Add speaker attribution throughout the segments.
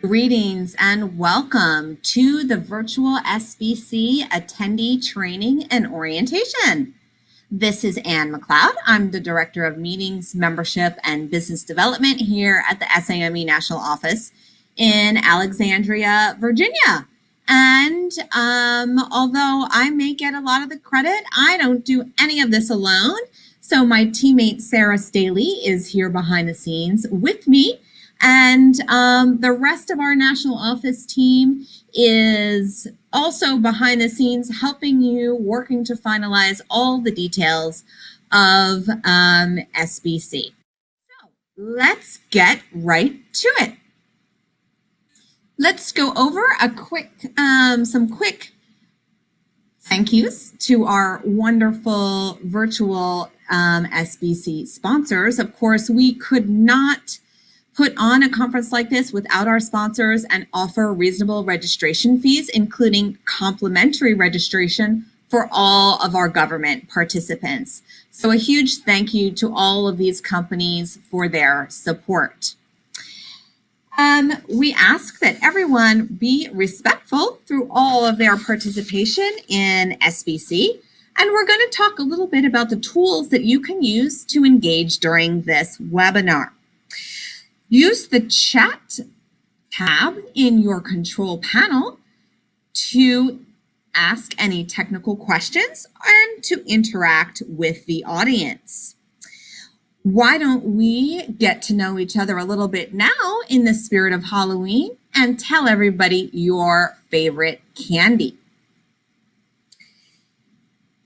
Speaker 1: Greetings and welcome to the virtual SBC attendee training and orientation. This is Ann McLeod. I'm the Director of Meetings, Membership, and Business Development here at the SAME National Office in Alexandria, Virginia. And although I may get a lot of the credit, I don't do any of this alone. So my teammate Sarah Staley is here behind the scenes with me. And the rest of our national office team is also behind the scenes helping you, working to finalize all the details of SBC. So let's get right to it. Let's go over some quick thank yous to our wonderful virtual SBC sponsors. Of course, we could not put on a conference like this without our sponsors and offer reasonable registration fees, including complimentary registration for all of our government participants. So a huge thank you to all of these companies for their support. We ask that everyone be respectful through all of their participation in SBC. And we're going to talk a little bit about the tools that you can use to engage during this webinar. Use the chat tab in your control panel to ask any technical questions and to interact with the audience. Why don't we get to know each other a little bit now in the spirit of Halloween and tell everybody your favorite candy.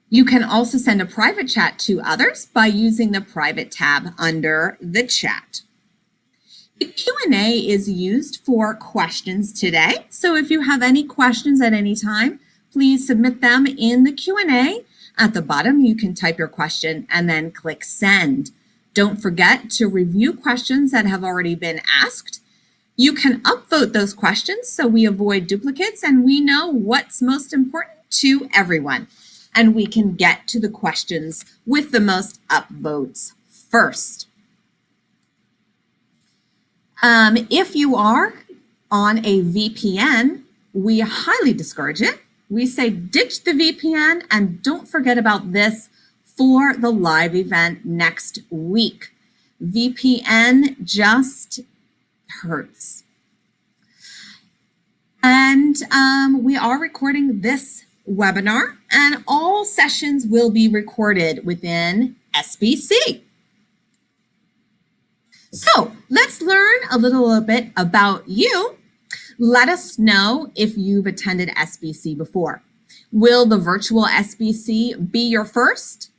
Speaker 1: You can also send a private chat to others by using the private tab under the chat. The Q&A is used for questions today. So if you have any questions at any time, please submit them in the Q&A. At the bottom, you can type your question and then click send. Don't forget to review questions that have already been asked. You can upvote those questions so we avoid duplicates and we know what's most important to everyone. And we can get to the questions with the most upvotes first. If you are on a VPN, we highly discourage it. We say ditch the VPN and don't forget about this for the live event next week. VPN just hurts. And we are recording this webinar and all sessions will be recorded within SBC. So let's learn a little bit about you. Let us know if you've attended SBC before. Will the virtual SBC be your first?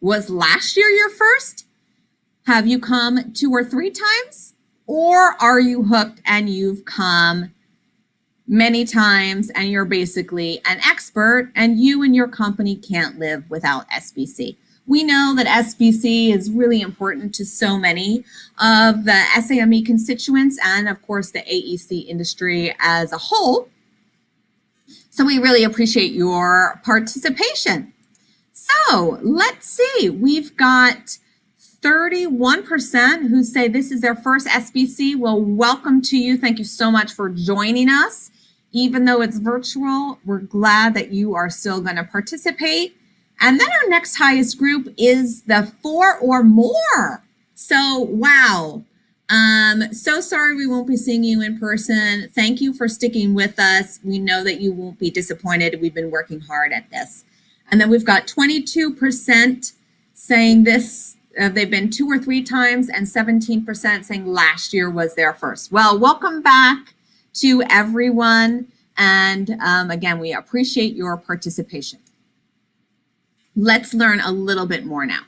Speaker 1: Was last year your first? Have you come 2 or 3 times? Or are you hooked and you've come many times and you're basically an expert and you and your company can't live without SBC? We know that SBC is really important to so many of the SAME constituents and, of course, the AEC industry as a whole. So we really appreciate your participation. So let's see. We've got 31% who say this is their first SBC. Well, welcome to you. Thank you so much for joining us. Even though it's virtual, we're glad that you are still going to participate. And then our next highest group is the 4 or more. So, wow. So sorry we won't be seeing you in person. Thank you for sticking with us. We know that you won't be disappointed. We've been working hard at this. And then we've got 22% saying this, they've been 2 or 3 times, and 17% saying last year was their first. Well, welcome back to everyone. And again, we appreciate your participation. Let's learn a little bit more now.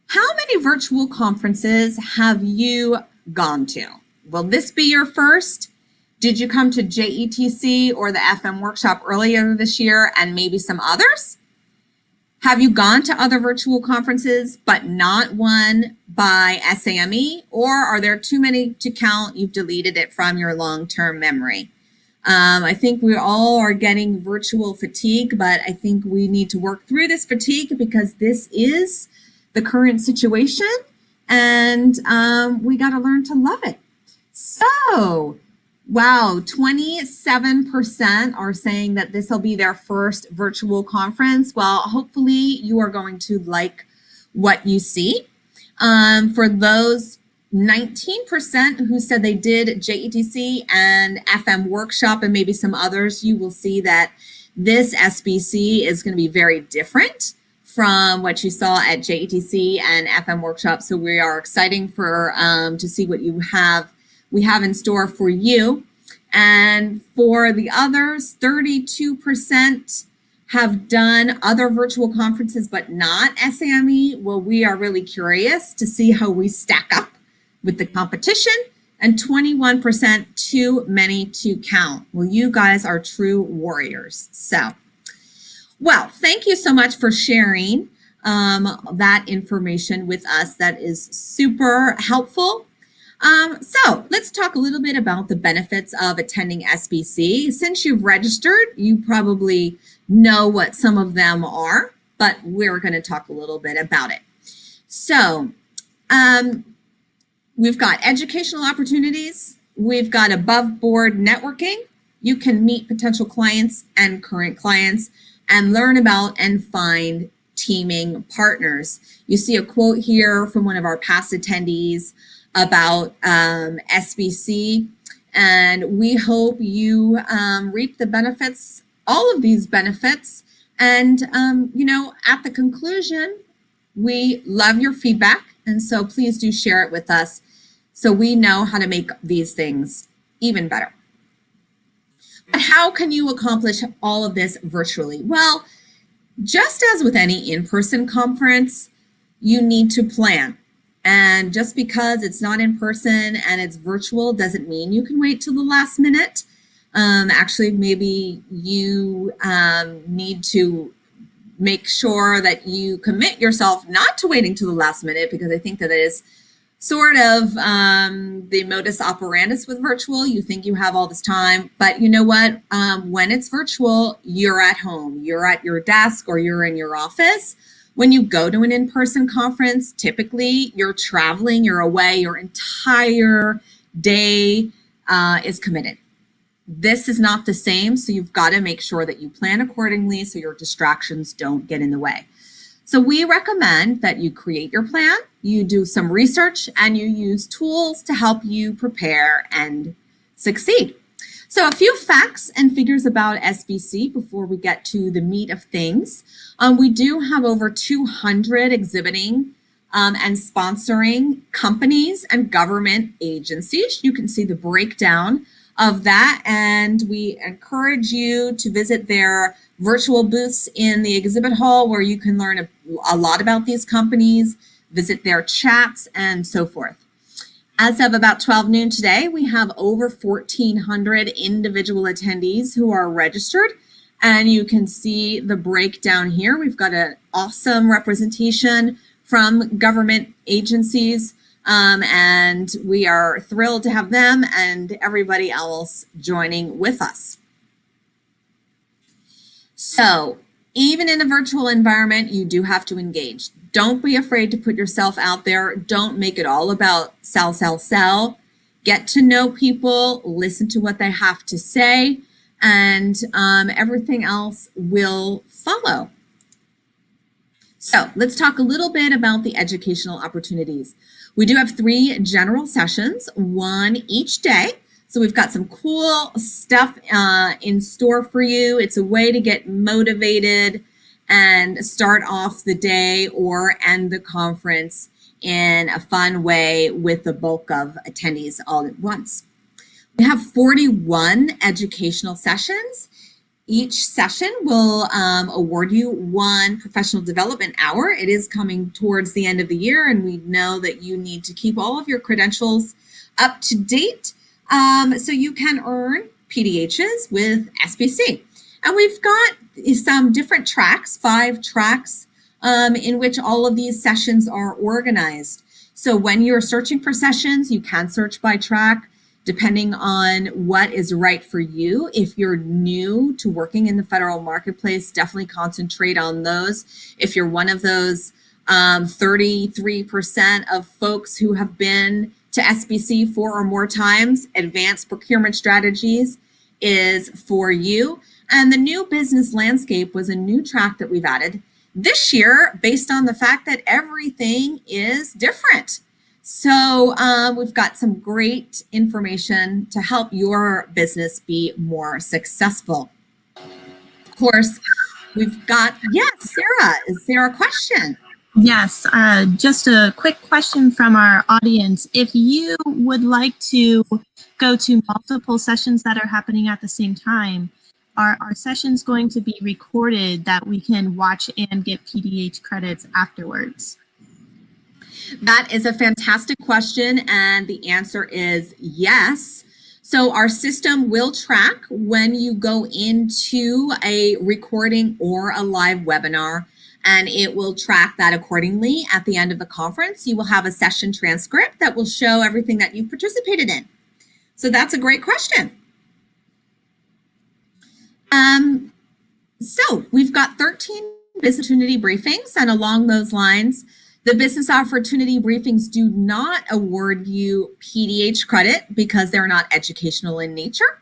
Speaker 1: How many virtual conferences have you gone to? Will this be your first? Did you come to JETC or the FM workshop earlier this year and maybe some others? Have you gone to other virtual conferences but not one by SAME, or are there too many to count? You've deleted it from your long-term memory. I think we all are getting virtual fatigue, but I think we need to work through this fatigue because this is the current situation and we got to learn to love it. So Wow, 27% are saying that this will be their first virtual conference. Well, hopefully you are going to like what you see. For those 19% who said they did JETC and FM workshop and maybe some others, you will see that this SBC is going to be very different from what you saw at JETC and FM workshop. So we are excited for to see what we have in store for you. And for the others, 32% have done other virtual conferences but not SAME. Well, we are really curious to see how we stack up with the competition. And 21% too many to count. Well, you guys are true warriors. So, well, thank you so much for sharing that information with us. That is super helpful. So let's talk a little bit about the benefits of attending SBC. Since you've registered, you probably know what some of them are, but we're going to talk a little bit about it. So we've got educational opportunities. We've got above board networking. You can meet potential clients and current clients and learn about and find teaming partners. You see a quote here from one of our past attendees about SBC, and we hope you reap the benefits, all of these benefits. And you know, at the conclusion, we love your feedback, and so please do share it with us so we know how to make these things even better. But how can you accomplish all of this virtually? Well, just as with any in-person conference, you need to plan. And just because it's not in person and it's virtual doesn't mean you can wait till the last minute. Actually, maybe you need to make sure that you commit yourself not to waiting till the last minute, because I think that it is sort of the modus operandus with virtual. You think you have all this time, but you know what? When it's virtual, you're at home, you're at your desk, or you're in your office. When you go to an in-person conference, typically you're traveling, you're away, your entire day is committed. This is not the same, so you've got to make sure that you plan accordingly so your distractions don't get in the way. So we recommend that you create your plan, you do some research, and you use tools to help you prepare and succeed. So a few facts and figures about SBC before we get to the meat of things. We do have over 200 exhibiting and sponsoring companies and government agencies. You can see the breakdown of that, and we encourage you to visit their virtual booths in the exhibit hall where you can learn a lot about these companies, visit their chats, and so forth. As of about 12 noon today, we have over 1,400 individual attendees who are registered, and you can see the breakdown here. We've got an awesome representation from government agencies, and we are thrilled to have them and everybody else joining with us. So even in a virtual environment, you do have to engage. Don't be afraid to put yourself out there. Don't make it all about sell, sell, sell. Get to know people, listen to what they have to say, and everything else will follow. So let's talk a little bit about the educational opportunities. We do have 3 general sessions, 1 each day. So we've got some cool stuff in store for you. It's a way to get motivated and start off the day or end the conference in a fun way with the bulk of attendees all at once. We have 41 educational sessions. Each session will award you 1 professional development hour. It is coming towards the end of the year, and we know that you need to keep all of your credentials up to date so you can earn PDHs with SBC. And we've got some different tracks, 5 tracks, in which all of these sessions are organized. So when you're searching for sessions, you can search by track, depending on what is right for you. If you're new to working in the federal marketplace, definitely concentrate on those. If you're one of those 33% of folks who have been to SBC 4 or more times. Advanced procurement strategies is for you. And the new business landscape was a new track that we've added this year based on the fact that everything is different. So we've got some great information to help your business be more successful. Of course, we've got, yes, Sarah, is there a question?
Speaker 2: Yes, just a quick question from our audience. If you would like to go to multiple sessions that are happening at the same time, are our sessions going to be recorded that we can watch and get PDH credits afterwards?
Speaker 1: That is a fantastic question, and the answer is yes. So our system will track when you go into a recording or a live webinar, and it will track that accordingly. At the end of the conference, you will have a session transcript that will show everything that you've participated in. So that's a great question. So we've got 13 business opportunity briefings, and along those lines, the business opportunity briefings do not award you PDH credit because they're not educational in nature.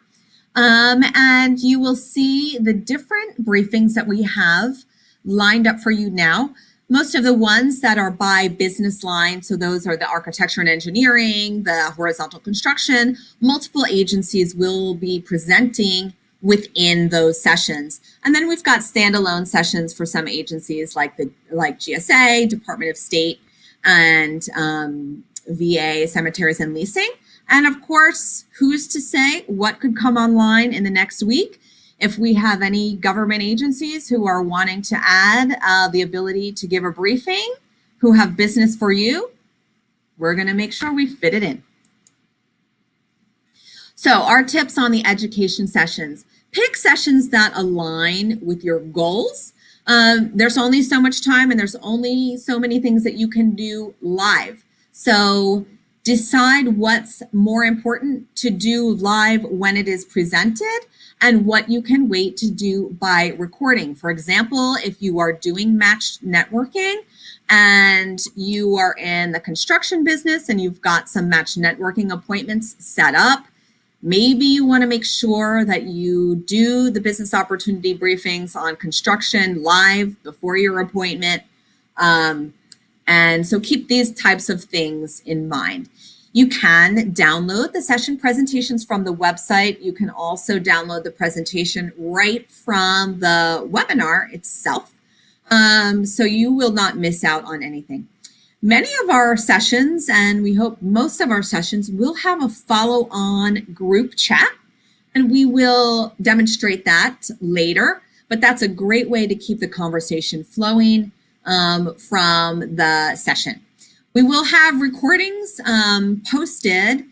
Speaker 1: And you will see the different briefings that we have lined up for you now. Most of the ones that are by business line, so those are the architecture and engineering, the horizontal construction, multiple agencies will be presenting within those sessions. And then we've got standalone sessions for some agencies like GSA, Department of State, and VA, cemeteries and leasing. And of course, who's to say what could come online in the next week? If we have any government agencies who are wanting to add the ability to give a briefing, who have business for you, we're going to make sure we fit it in. So our tips on the education sessions: pick sessions that align with your goals. There's only so much time and there's only so many things that you can do live. So decide what's more important to do live when it is presented and what you can wait to do by recording. For example, if you are doing matched networking and you are in the construction business and you've got some matched networking appointments set up, maybe you want to make sure that you do the business opportunity briefings on construction live before your appointment. And so keep these types of things in mind. You can download the session presentations from the website. You can also download the presentation right from the webinar itself. So you will not miss out on anything. Many of our sessions, and we hope most of our sessions, will have a follow-on group chat, and we will demonstrate that later, but that's a great way to keep the conversation flowing from the session. We will have recordings posted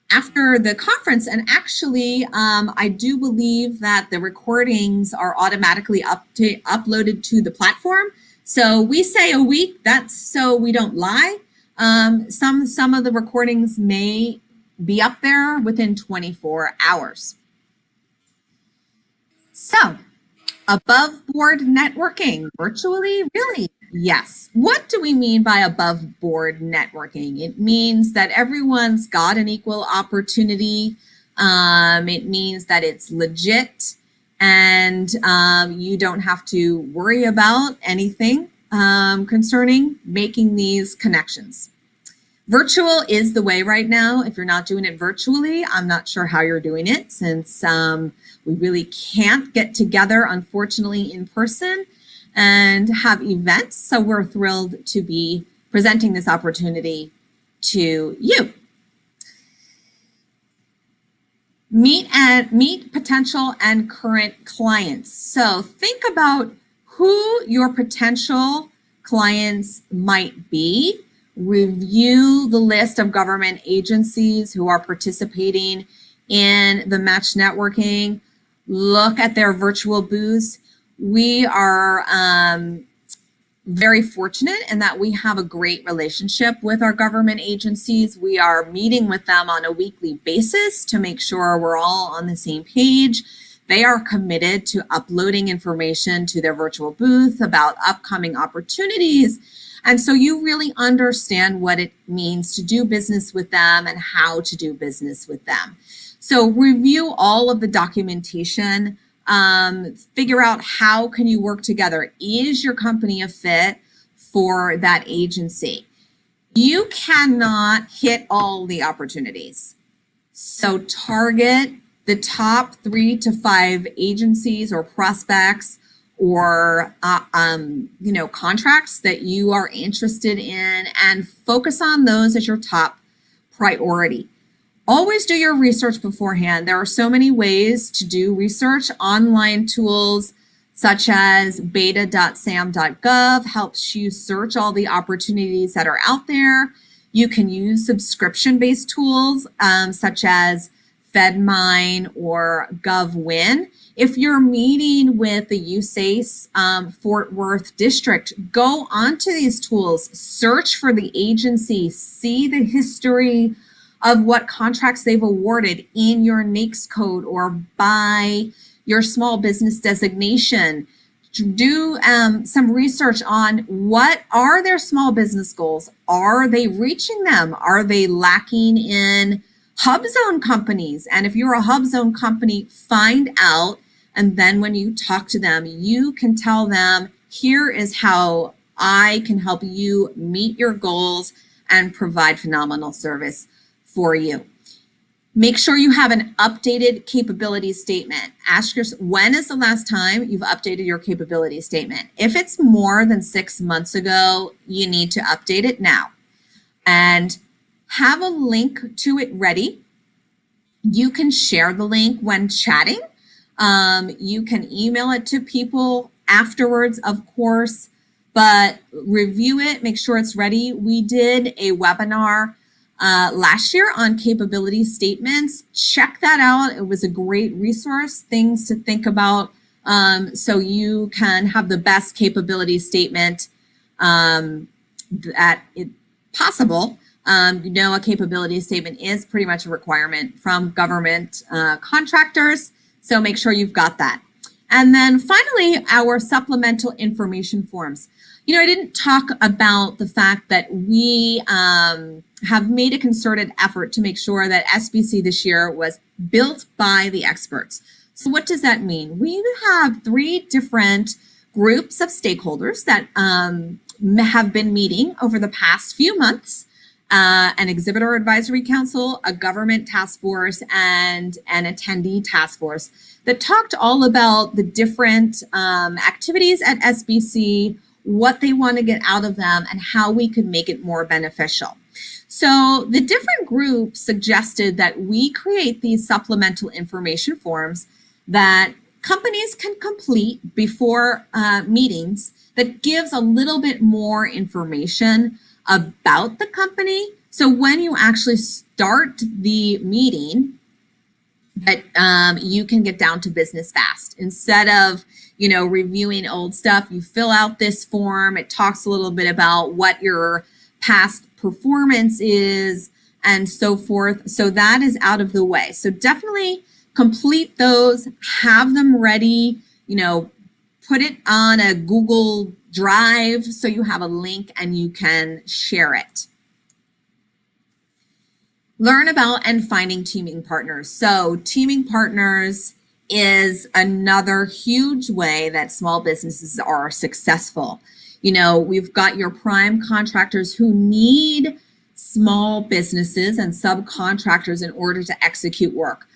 Speaker 1: after the conference, and actually I do believe that the recordings are automatically uploaded to the platform. So we say a week, that's so we don't lie. Some of the recordings may be up there within 24 hours. So, above board networking virtually, really? Yes. What do we mean by above board networking? It means that everyone's got an equal opportunity. It means that it's legit, and you don't have to worry about anything concerning making these connections. Virtual is the way right now. If you're not doing it virtually, I'm not sure how you're doing it, since we really can't get together, unfortunately, in person and have events. So we're thrilled to be presenting this opportunity to you. Meet potential and current clients. So think about who your potential clients might be. Review the list of government agencies who are participating in the match networking. Look at their virtual booths. We are very fortunate in that we have a great relationship with our government agencies. We are meeting with them on a weekly basis to make sure we're all on the same page. They are committed to uploading information to their virtual booth about upcoming opportunities. And so you really understand what it means to do business with them and how to do business with them. So review all of the documentation, figure out how can you work together. Is your company a fit for that agency? You cannot hit all the opportunities. So target the top 3 to 5 agencies or prospects or contracts that you are interested in, and focus on those as your top priority. Always do your research beforehand. There are so many ways to do research. Online tools such as beta.sam.gov helps you search all the opportunities that are out there. You can use subscription-based tools such as FedMine or GovWin. If you're meeting with the USACE Fort Worth district, go onto these tools, search for the agency, see the history of what contracts they've awarded in your NAICS code or by your small business designation. Do some research on what are their small business goals. Are they reaching them? Are they lacking in hub zone companies? And if you're a hub zone company, find out. And then when you talk to them, you can tell them, here is how I can help you meet your goals and provide phenomenal service for you. Make sure you have an updated capability statement. Ask yourself, when is the last time you've updated your capability statement? If it's more than 6 months ago, you need to update it now. And have a link to it ready. You can share the link when chatting. You can email it to people afterwards, of course, but review it, make sure it's ready. We did a webinar last year on capability statements. Check that out. It was a great resource, things to think about so you can have the best capability statement that is possible. A capability statement is pretty much a requirement from government contractors, so make sure you've got that. And then finally, our supplemental information forms. I didn't talk about the fact that we have made a concerted effort to make sure that SBC this year was built by the experts. So what does that mean? We have 3 different groups of stakeholders that have been meeting over the past few months. An exhibitor advisory council, a government task force, and an attendee task force that talked all about the different activities at SBC, what they want to get out of them, and how we could make it more beneficial. So the different groups suggested that we create these supplemental information forms that companies can complete before meetings that gives a little bit more information about the company. So when you actually start the meeting, that you can get down to business fast. Instead of reviewing old stuff, you fill out this form. It talks a little bit about what your past performance is and so forth. So that is out of the way. So definitely complete those, have them ready, put it on a Google Drive so you have a link and you can share it. Learn about and finding teaming partners. So teaming partners is another huge way that small businesses are successful. We've got your prime contractors who need small businesses and subcontractors in order to execute work.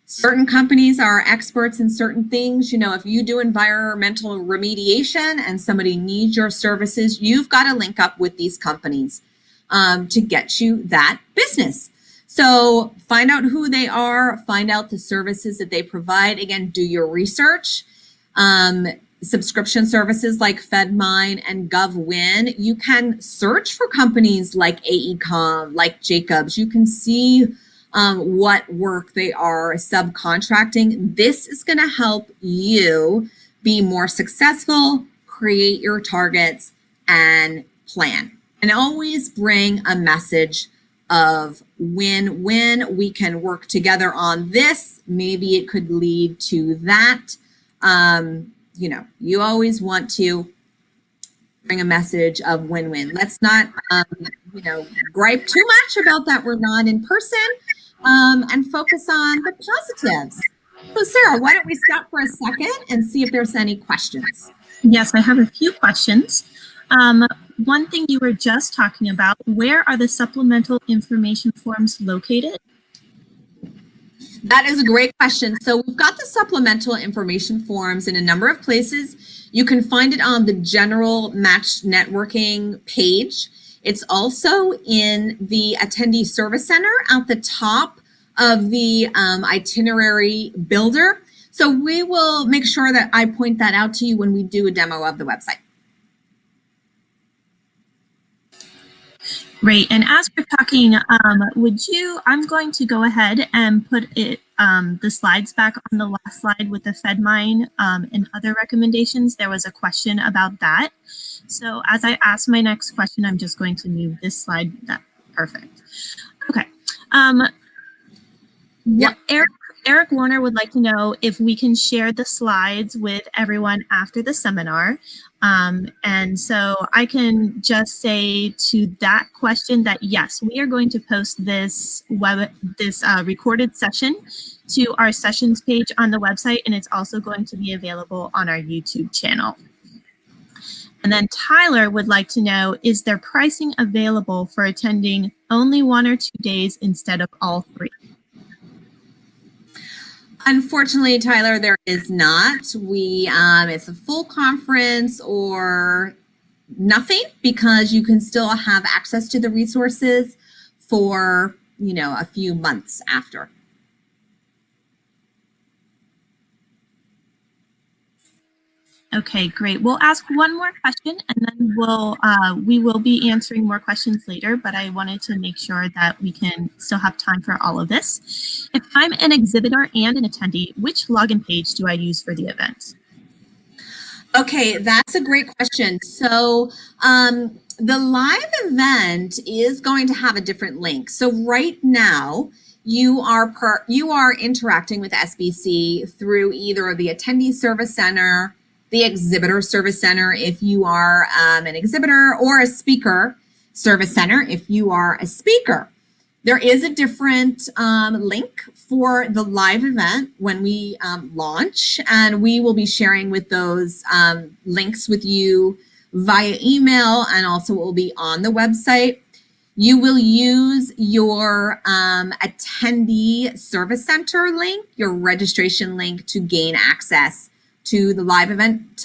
Speaker 1: Certain companies are experts in certain things. If you do environmental remediation and somebody needs your services, you've got to link up with these companies to get you that business. So find out who they are, find out the services that they provide. Again, do your research. Subscription services like FedMine and GovWin. You can search for companies like AECom, like Jacobs. You can see what work they are subcontracting. This is going to help you be more successful, create your targets, and plan. And always bring a message of when we can work together on this. Maybe it could lead to that. You know, you always want to bring a message of win-win. Let's not, you know, gripe too much about that we're not in person, and focus on the positives. So Sarah, why don't we stop for a second and see if there's any questions?
Speaker 2: Yes, I have a few questions. One thing you were just talking about, where are the supplemental information forms located?
Speaker 1: That is a great question. So we've got the supplemental information forms in a number of places. You can find it on the general Match Networking page. It's also in the Attendee Service Center at the top of the itinerary builder. So we will make sure that I point that out to you when we do a demo of the website.
Speaker 2: Great. And as we're talking, I'm going to go ahead and put it, the slides back on the last slide with the FedMine and other recommendations. There was a question about that. So as I ask my next question, I'm just going to move this slide. Perfect. Okay.
Speaker 1: Yep.
Speaker 2: Eric Warner would like to know if we can share the slides with everyone after the seminar. And so I can just say to that question that yes, we are going to post this recorded session to our sessions page on the website, and it's also going to be available on our YouTube channel. And then Tyler would like to know, is there pricing available for attending only 1 or 2 days instead of all 3?
Speaker 1: Unfortunately, Tyler, there is not. It's a full conference or nothing, because you can still have access to the resources for, you know, a few months after.
Speaker 2: Okay, great. We'll ask one more question, and then we will be answering more questions later, but I wanted to make sure that we can still have time for all of this. If I'm an exhibitor and an attendee, which login page do I use for the event?
Speaker 1: Okay, that's a great question. So the live event is going to have a different link. So right now, you are interacting with SBC through either the Attendee Service Center, the Exhibitor Service Center if you are an exhibitor, or a Speaker Service Center if you are a speaker. There is a different link for the live event when we launch, and we will be sharing with those links with you via email, and also it will be on the website. You will use your Attendee Service Center link, your registration link, to gain access to the live event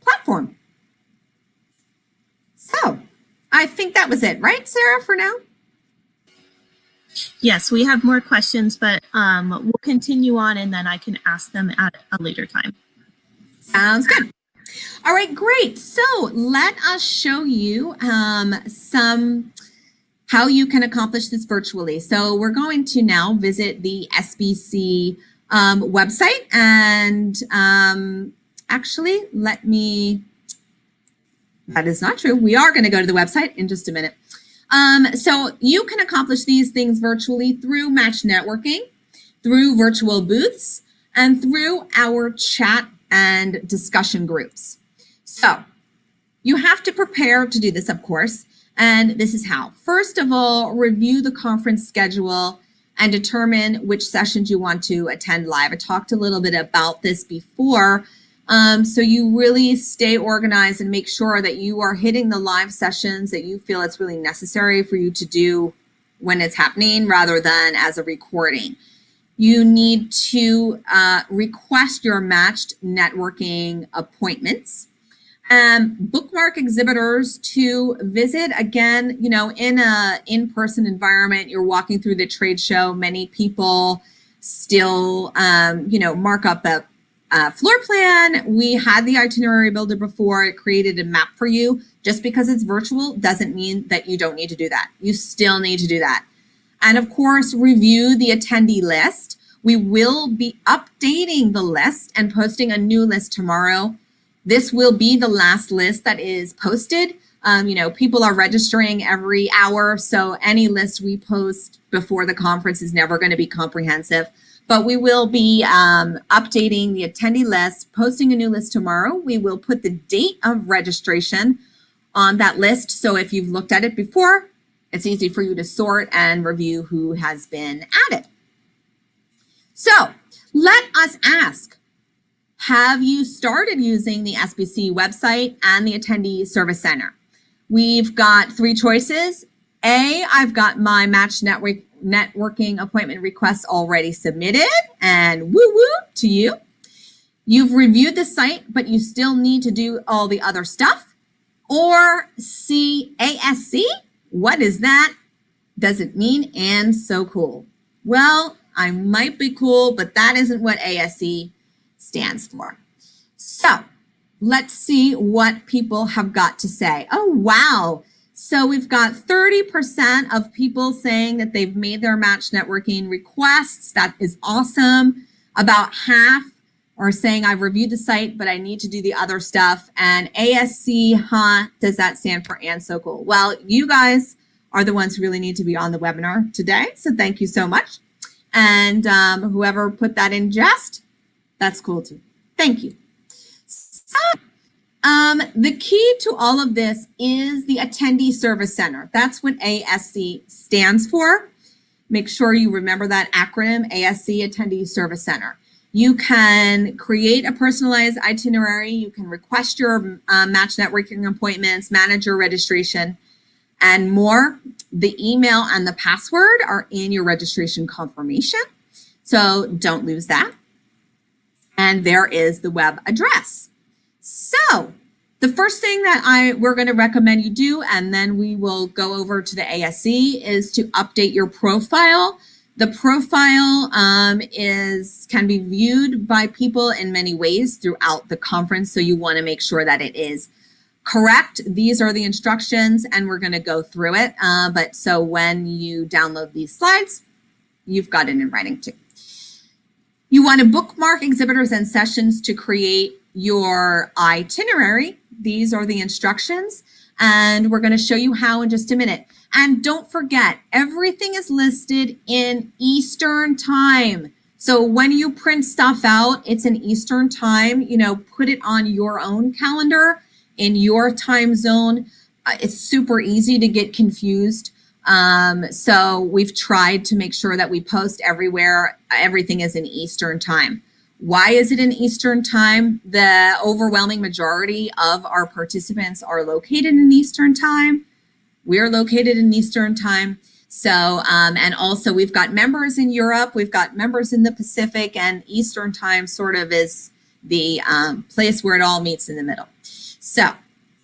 Speaker 1: platform. So I think that was it, right, Sarah, for now?
Speaker 2: Yes, we have more questions, but we'll continue on, and then I can ask them at a later time.
Speaker 1: Sounds good. All right, great. So let us show you how you can accomplish this virtually. So we're going to now visit the SBC website, and actually, that is not true. We are going to go to the website in just a minute. So you can accomplish these things virtually through Match Networking, through virtual booths, and through our chat and discussion groups. So you have to prepare to do this, of course, and this is how. First of all, review the conference schedule and determine which sessions you want to attend live. I talked a little bit about this before, so you really stay organized and make sure that you are hitting the live sessions that you feel it's really necessary for you to do when it's happening, rather than as a recording. You need to request your matched networking appointments. Bookmark exhibitors to visit. Again, you know, in a in-person environment, you're walking through the trade show. Many people still, you know, mark up a floor plan. We had the itinerary builder before. It created a map for you. Just because it's virtual doesn't mean that you don't need to do that. You still need to do that. And of course, review the attendee list. We will be updating the list and posting a new list tomorrow. This will be the last list that is posted. People are registering every hour, so any list we post before the conference is never going to be comprehensive. But we will be updating the attendee list, posting a new list tomorrow. We will put the date of registration on that list. So if you've looked at it before, it's easy for you to sort and review who has been added. So let us ask, have you started using the SBC website and the Attendee Service Center? We've got 3 choices. A, I've got my match networking appointment requests already submitted, and woo-woo to you. You've reviewed the site, but you still need to do all the other stuff. Or C, ASC, what is that? Does it mean and so cool? Well, I might be cool, but that isn't what ASC stands for. So let's see what people have got to say. Oh, wow. So we've got 30% of people saying that they've made their match networking requests. That is awesome. About half are saying I've reviewed the site, but I need to do the other stuff. And ASC, does that stand for and so cool? Well, you guys are the ones who really need to be on the webinar today. So thank you so much. And whoever put that in jest, that's cool too. Thank you. So, the key to all of this is the Attendee Service Center. That's what ASC stands for. Make sure you remember that acronym, ASC, Attendee Service Center. You can create a personalized itinerary. You can request your match networking appointments, manage your registration, and more. The email and the password are in your registration confirmation, so don't lose that. And there is the web address. So the first thing that we're going to recommend you do, and then we will go over to the ASC, is to update your profile. The profile can be viewed by people in many ways throughout the conference, so you want to make sure that it is correct. These are the instructions, and we're going to go through it. But so when you download these slides, you've got it in writing too. You want to bookmark exhibitors and sessions to create your itinerary. These are the instructions, and we're going to show you how in just a minute. And don't forget, everything is listed in Eastern time. So when you print stuff out, it's in Eastern time. Put it on your own calendar in your time zone. It's super easy to get confused. So we've tried to make sure that we post everywhere. Everything is in Eastern time. Why is it in Eastern time? The overwhelming majority of our participants are located in Eastern time. We're located in Eastern time. So, and also we've got members in Europe, we've got members in the Pacific, and Eastern time sort of is the place where it all meets in the middle. So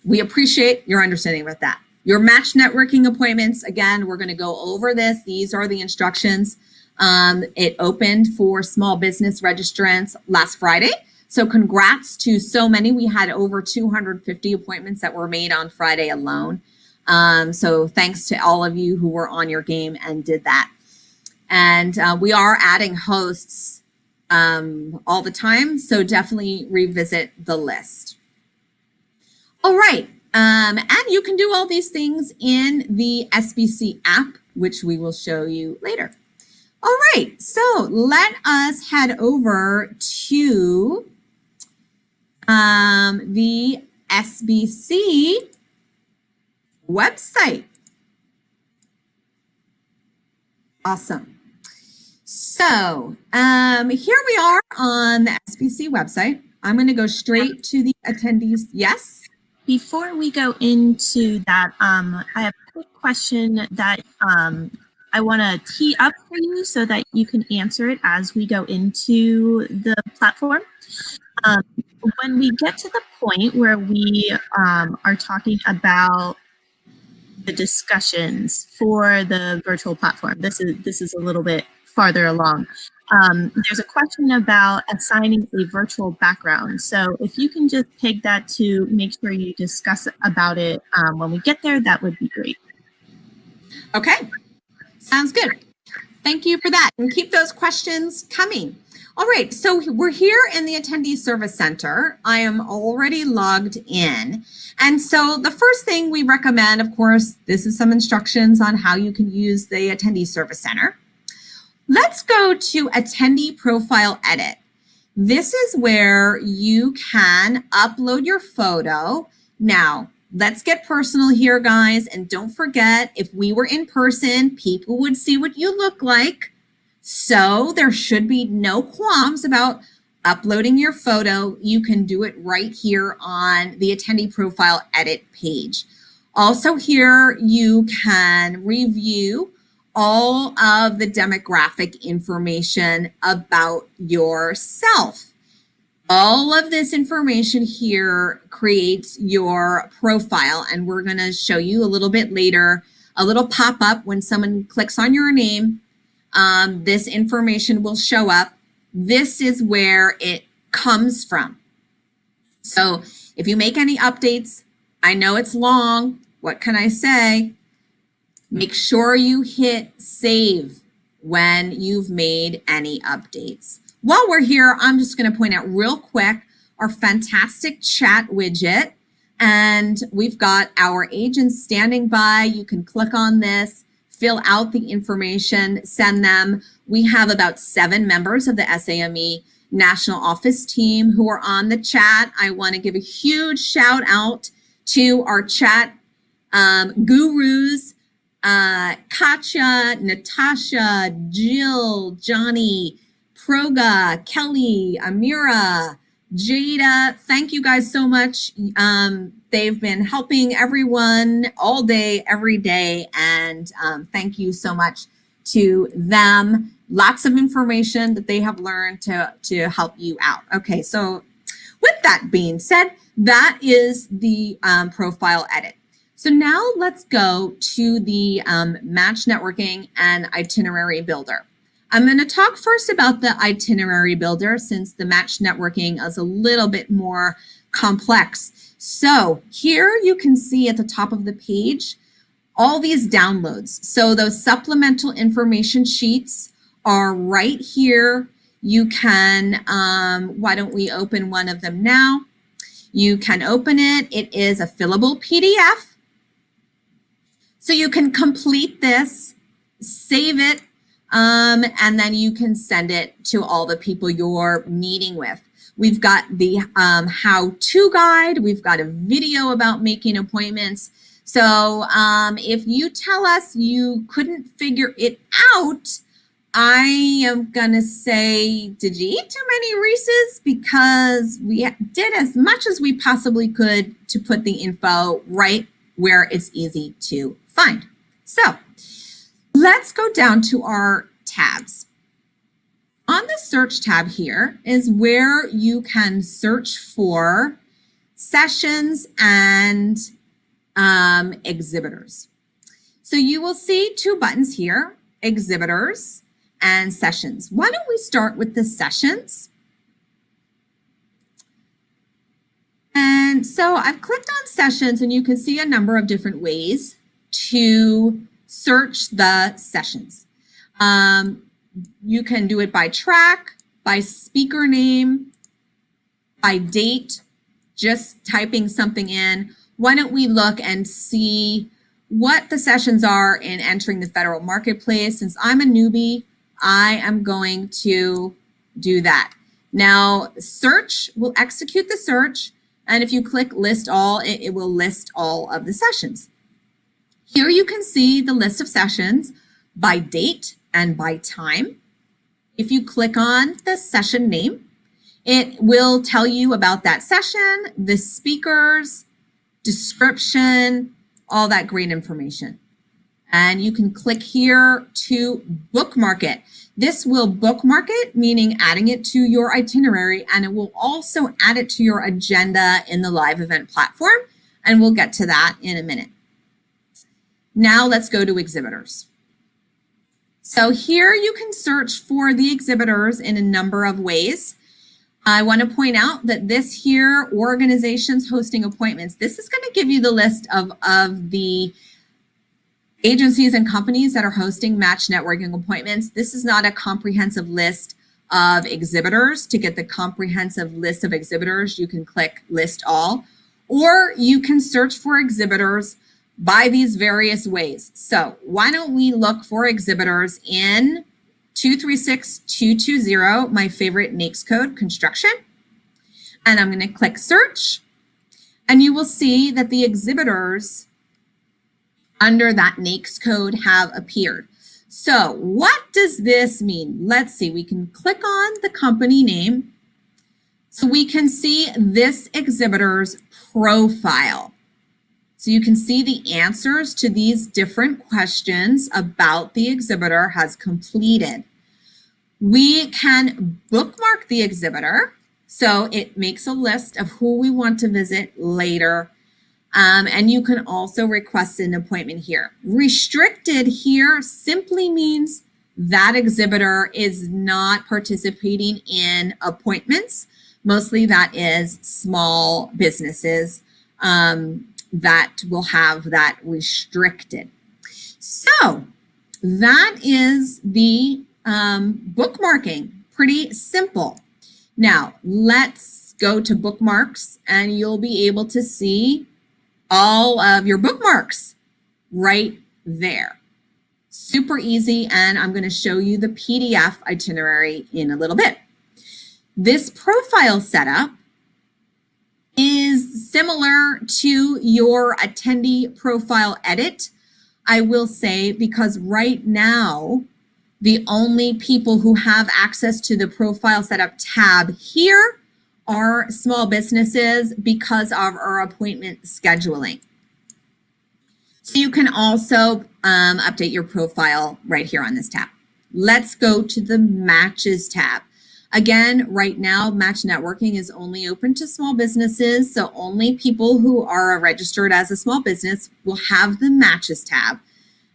Speaker 1: we appreciate your understanding about that. Your match networking appointments, again, we're going to go over this. These are the instructions. It opened for small business registrants last Friday. So congrats to so many. We had over 250 appointments that were made on Friday alone. So thanks to all of you who were on your game and did that. And we are adding hosts all the time, so definitely revisit the list. All right, and you can do all these things in the SBC app, which we will show you later. All right, so let us head over to the SBC website. Awesome. So here we are on the SBC website. I'm going to go straight to the attendees. Yes?
Speaker 2: Before we go into that, I have a quick question that I want to tee up for you so that you can answer it as we go into the platform. When we get to the point where we are talking about the discussions for the virtual platform, this is a little bit farther along. There's a question about assigning a virtual background. So if you can just take that to make sure you discuss about it when we get there, that would be great.
Speaker 1: Okay, sounds good. Thank you for that, and keep those questions coming. All right, so we're here in the Attendee Service Center. I am already logged in. And so the first thing we recommend, of course, this is some instructions on how you can use the Attendee Service Center. Let's go to Attendee Profile Edit. This is where you can upload your photo. Now, let's get personal here, guys. And don't forget, if we were in person, people would see what you look like. So there should be no qualms about uploading your photo. You can do it right here on the Attendee Profile Edit page. Also here, you can review all of the demographic information about yourself. All of this information here creates your profile, and we're going to show you a little bit later, a little pop-up when someone clicks on your name. This information will show up. This is where it comes from. So if you make any updates, I know it's long. What can I say? Make sure you hit save when you've made any updates. While we're here, I'm just going to point out real quick our fantastic chat widget. And we've got our agents standing by. You can click on this, fill out the information, send them. We have about 7 members of the SAME National Office team who are on the chat. I want to give a huge shout out to our chat gurus, Katya, Natasha, Jill, Johnny, Proga, Kelly, Amira, Jada. Thank you guys so much. They've been helping everyone all day, every day, and thank you so much to them. Lots of information that they have learned to help you out. Okay, so with that being said, that is the profile edit. So now let's go to the match networking and itinerary builder. I'm going to talk first about the itinerary builder since the match networking is a little bit more complex. So here you can see at the top of the page all these downloads. So those supplemental information sheets are right here. You can, why don't we open one of them now? You can open it. It is a fillable PDF. So you can complete this, save it, and then you can send it to all the people you're meeting with. We've got the how-to guide. We've got a video about making appointments. So if you tell us you couldn't figure it out, I am going to say, did you eat too many Reese's? Because we did as much as we possibly could to put the info right where it's easy to find. So let's go down to our tabs. On the search tab here is where you can search for sessions and exhibitors. So you will see 2 buttons here, exhibitors and sessions. Why don't we start with the sessions? And so I've clicked on sessions and you can see a number of different ways to search the sessions. You can do it by track, by speaker name, by date, just typing something in. Why don't we look and see what the sessions are in entering the federal marketplace? Since I'm a newbie, I am going to do that. Now, search will execute the search, and if you click list all, it will list all of the sessions. Here you can see the list of sessions by date and by time. If you click on the session name, it will tell you about that session, the speakers, description, all that great information. And you can click here to bookmark it. This will bookmark it, meaning adding it to your itinerary, and it will also add it to your agenda in the live event platform, and we'll get to that in a minute. Now let's go to exhibitors. So here you can search for the exhibitors in a number of ways. I want to point out that this here, organizations hosting appointments, this is going to give you the list of the agencies and companies that are hosting match networking appointments. This is not a comprehensive list of exhibitors. To get the comprehensive list of exhibitors, you can click List All, or you can search for exhibitors by these various ways. So why don't we look for exhibitors in 236220, my favorite NAICS code, construction. And I'm going to click search, and you will see that the exhibitors under that NAICS code have appeared. So what does this mean? Let's see, we can click on the company name so we can see this exhibitor's profile. So you can see the answers to these different questions about the exhibitor has completed. We can bookmark the exhibitor, so it makes a list of who we want to visit later. And you can also request an appointment here. Restricted here simply means that exhibitor is not participating in appointments. Mostly that is small businesses that will have that restricted. So that is the bookmarking. Pretty simple. Now let's go to bookmarks, and you'll be able to see all of your bookmarks right there. Super easy, and I'm going to show you the PDF itinerary in a little bit. This profile setup is similar to your attendee profile edit, I will say, because right now the only people who have access to the profile setup tab here are small businesses because of our appointment scheduling. So you can also update your profile right here on this tab. Let's go to the Matches tab. Again, right now, Match Networking is only open to small businesses, so only people who are registered as a small business will have the Matches tab.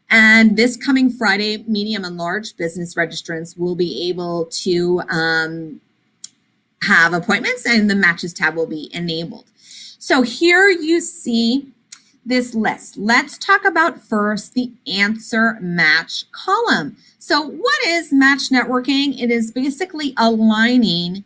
Speaker 1: And this coming Friday, medium and large business registrants will be able to have appointments, and the Matches tab will be enabled. So here you see this list. Let's talk about first the answer match column. So what is match networking? It is basically aligning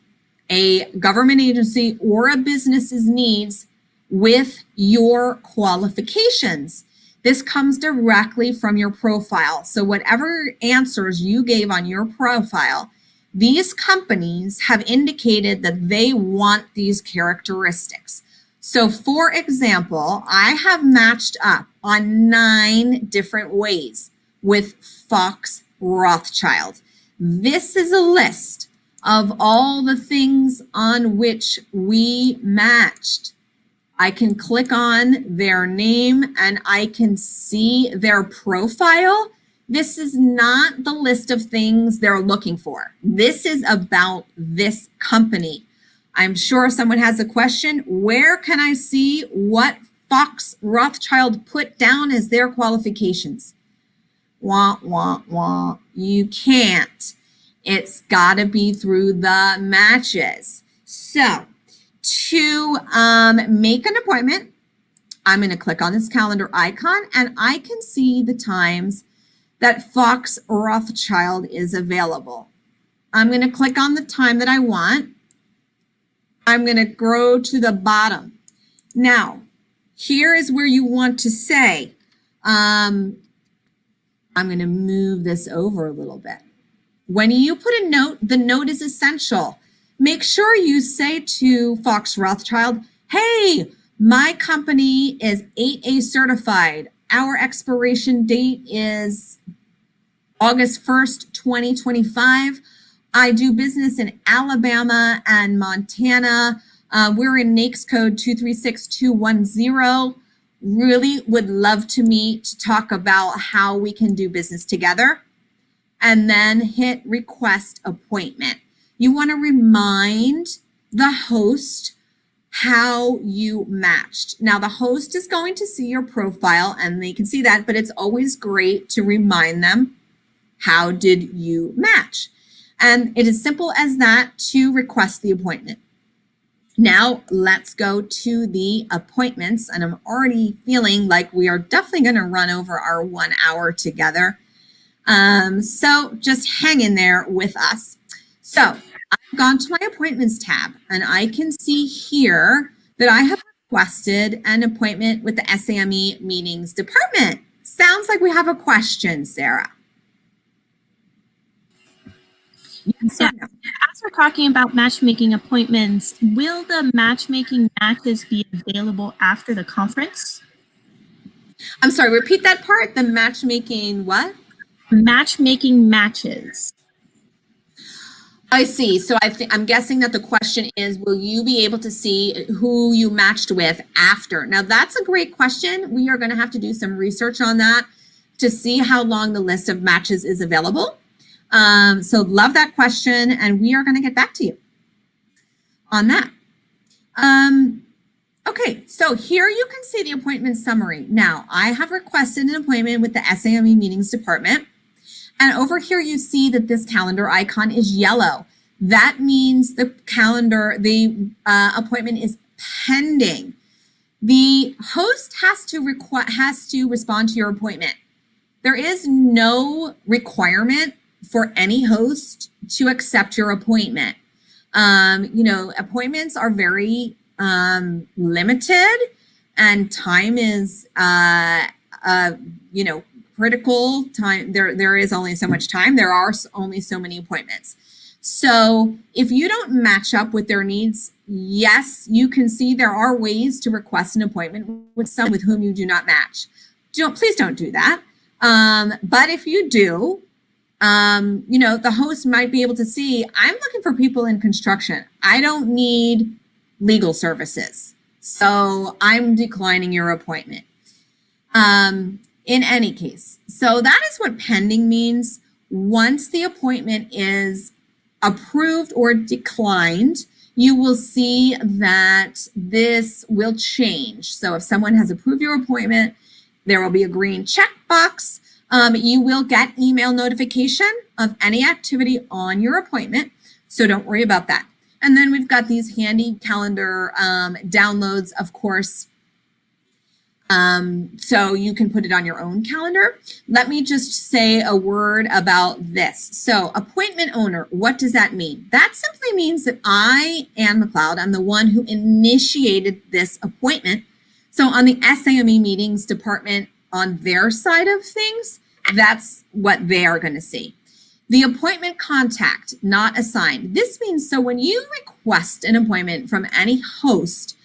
Speaker 1: a government agency or a business's needs with your qualifications. This comes directly from your profile. So whatever answers you gave on your profile, these companies have indicated that they want these characteristics. So for example, I have matched up on 9 different ways with Fox Rothschild. This is a list of all the things on which we matched. I can click on their name and I can see their profile. This is not the list of things they're looking for. This is about this company. I'm sure someone has a question. Where can I see what Fox Rothschild put down as their qualifications? Wah, wah, wah. You can't. It's got to be through the matches. So to make an appointment, I'm going to click on this calendar icon, and I can see the times that Fox Rothschild is available. I'm going to click on the time that I want. I'm going to go to the bottom. Now, here is where you want to say, I'm going to move this over a little bit. When you put a note, the note is essential. Make sure you say to Fox Rothschild, hey, my company is 8A certified. Our expiration date is August 1st, 2025. I do business in Alabama and Montana. We're in NAICS code 236210. Really would love to meet to talk about how we can do business together. And then hit request appointment. You want to remind the host how you matched. Now the host is going to see your profile and they can see that, but it's always great to remind them, how did you match? And it is simple as that to request the appointment. Now let's go to the appointments, and I'm already feeling like we are definitely going to run over our 1 hour together. So just hang in there with us. So I've gone to my appointments tab and I can see here that I have requested an appointment with the SAME meetings department. Sounds like we have a question, Sarah. Yes,
Speaker 2: Yeah. As we're talking about matchmaking appointments, will the matchmaking matches be available after the conference?
Speaker 1: I'm sorry, repeat that part. The matchmaking what?
Speaker 2: Matchmaking matches.
Speaker 1: I see. So I'm guessing that the question is, will you be able to see who you matched with after? Now, that's a great question. We are going to have to do some research on that to see how long the list of matches is available. So love that question, and we are going to get back to you on that. Okay, so here you can see the appointment summary. Now, I have requested an appointment with the SAME meetings department. And over here, you see that this calendar icon is yellow. That means the calendar, the appointment is pending. The host has to respond to your appointment. There is no requirement for any host to accept your appointment. Appointments are very limited, and time is, critical time. There is only so much time. There are only so many appointments. So if you don't match up with their needs, yes, you can see there are ways to request an appointment with someone with whom you do not match. Please don't do that. But if you do, the host might be able to see, I'm looking for people in construction. I don't need legal services. So I'm declining your appointment. In any case, so that is what pending means. Once the appointment is approved or declined, you will see that this will change. So if someone has approved your appointment, there will be a green checkbox. You will get email notification of any activity on your appointment, so don't worry about that. And then we've got these handy calendar downloads, of course. So you can put it on your own calendar. Let me just say a word about this. So appointment owner, what does that mean? That simply means that I, Ann McLeod, I'm the one who initiated this appointment. So on the SAME meetings department, on their side of things, that's what they are going to see. The appointment contact, not assigned. This means, so when you request an appointment from any host,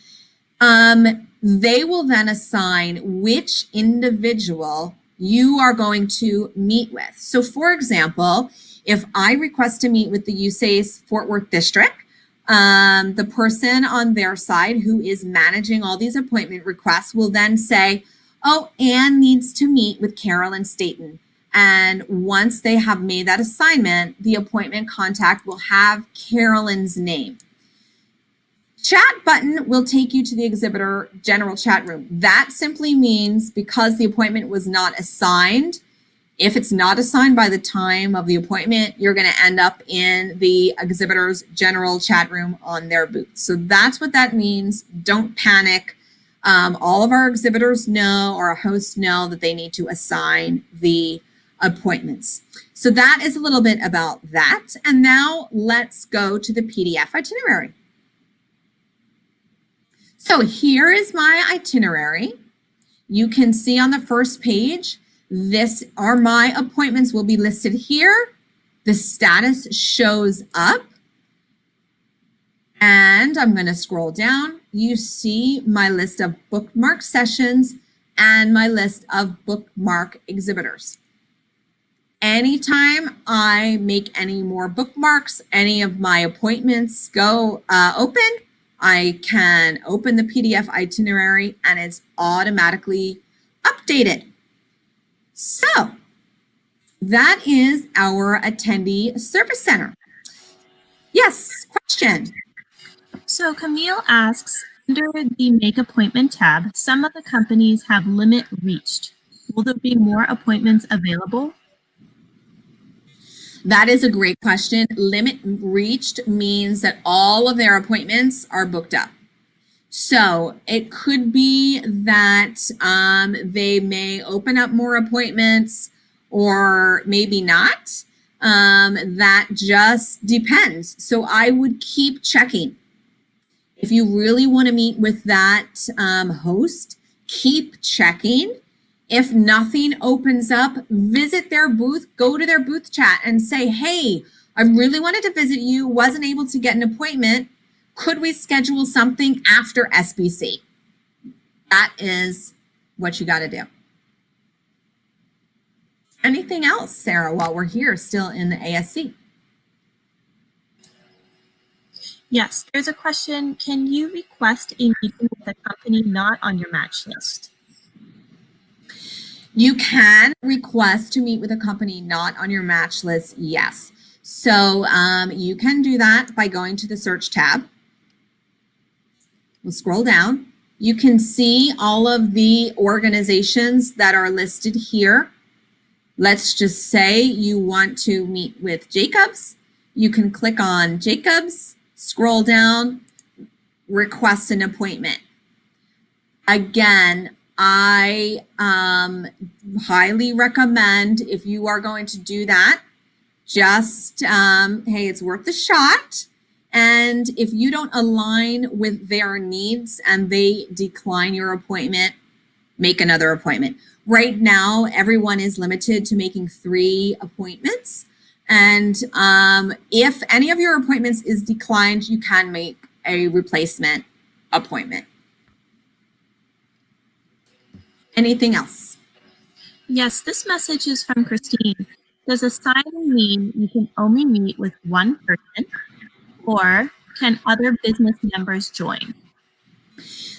Speaker 1: they will then assign which individual you are going to meet with. So for example, if I request to meet with the USACE Fort Worth district, the person on their side who is managing all these appointment requests will then say, oh, Ann needs to meet with Carolyn Staten. And once they have made that assignment, the appointment contact will have Carolyn's name. Chat button will take you to the exhibitor general chat room. That simply means because the appointment was not assigned, if it's not assigned by the time of the appointment, you're going to end up in the exhibitor's general chat room on their booth. So that's what that means. Don't panic. All of our exhibitors know, or our hosts know, that they need to assign the appointments. So that is a little bit about that. And now let's go to the PDF itinerary. So here is my itinerary. You can see on the first page, this are my appointments will be listed here. The status shows up. And I'm going to scroll down. You see my list of bookmark sessions and my list of bookmark exhibitors. Anytime I make any more bookmarks, any of my appointments go open, I can open the PDF itinerary and it's automatically updated. So that is our attendee service center. Yes, question.
Speaker 2: So Camille asks, under the Make Appointment tab, some of the companies have limit reached. Will there be more appointments available?
Speaker 1: That is a great question. Limit reached means that all of their appointments are booked up. So it could be that they may open up more appointments or maybe not. That just depends. So I would keep checking. If you really want to meet with that host, keep checking. If nothing opens up, visit their booth, go to their booth chat and say, hey, I really wanted to visit you, wasn't able to get an appointment. Could we schedule something after SBC? That is what you got to do. Anything else, Sarah, while we're here still in the ASC?
Speaker 2: Yes, there's a question. Can you request a meeting with a company not on your match list?
Speaker 1: You can request to meet with a company not on your match list, yes. So you can do that by going to the search tab. We'll scroll down. You can see all of the organizations that are listed here. Let's just say you want to meet with Jacobs. You can click on Jacobs, scroll down, request an appointment. Again, I highly recommend, if you are going to do that, just, hey, it's worth a shot. And if you don't align with their needs and they decline your appointment, make another appointment. Right now, everyone is limited to making 3 appointments. And if any of your appointments is declined, you can make a replacement appointment. Anything else?
Speaker 2: Yes, this message is from Christine. Does a signing mean you can only meet with one person, or can other business members join?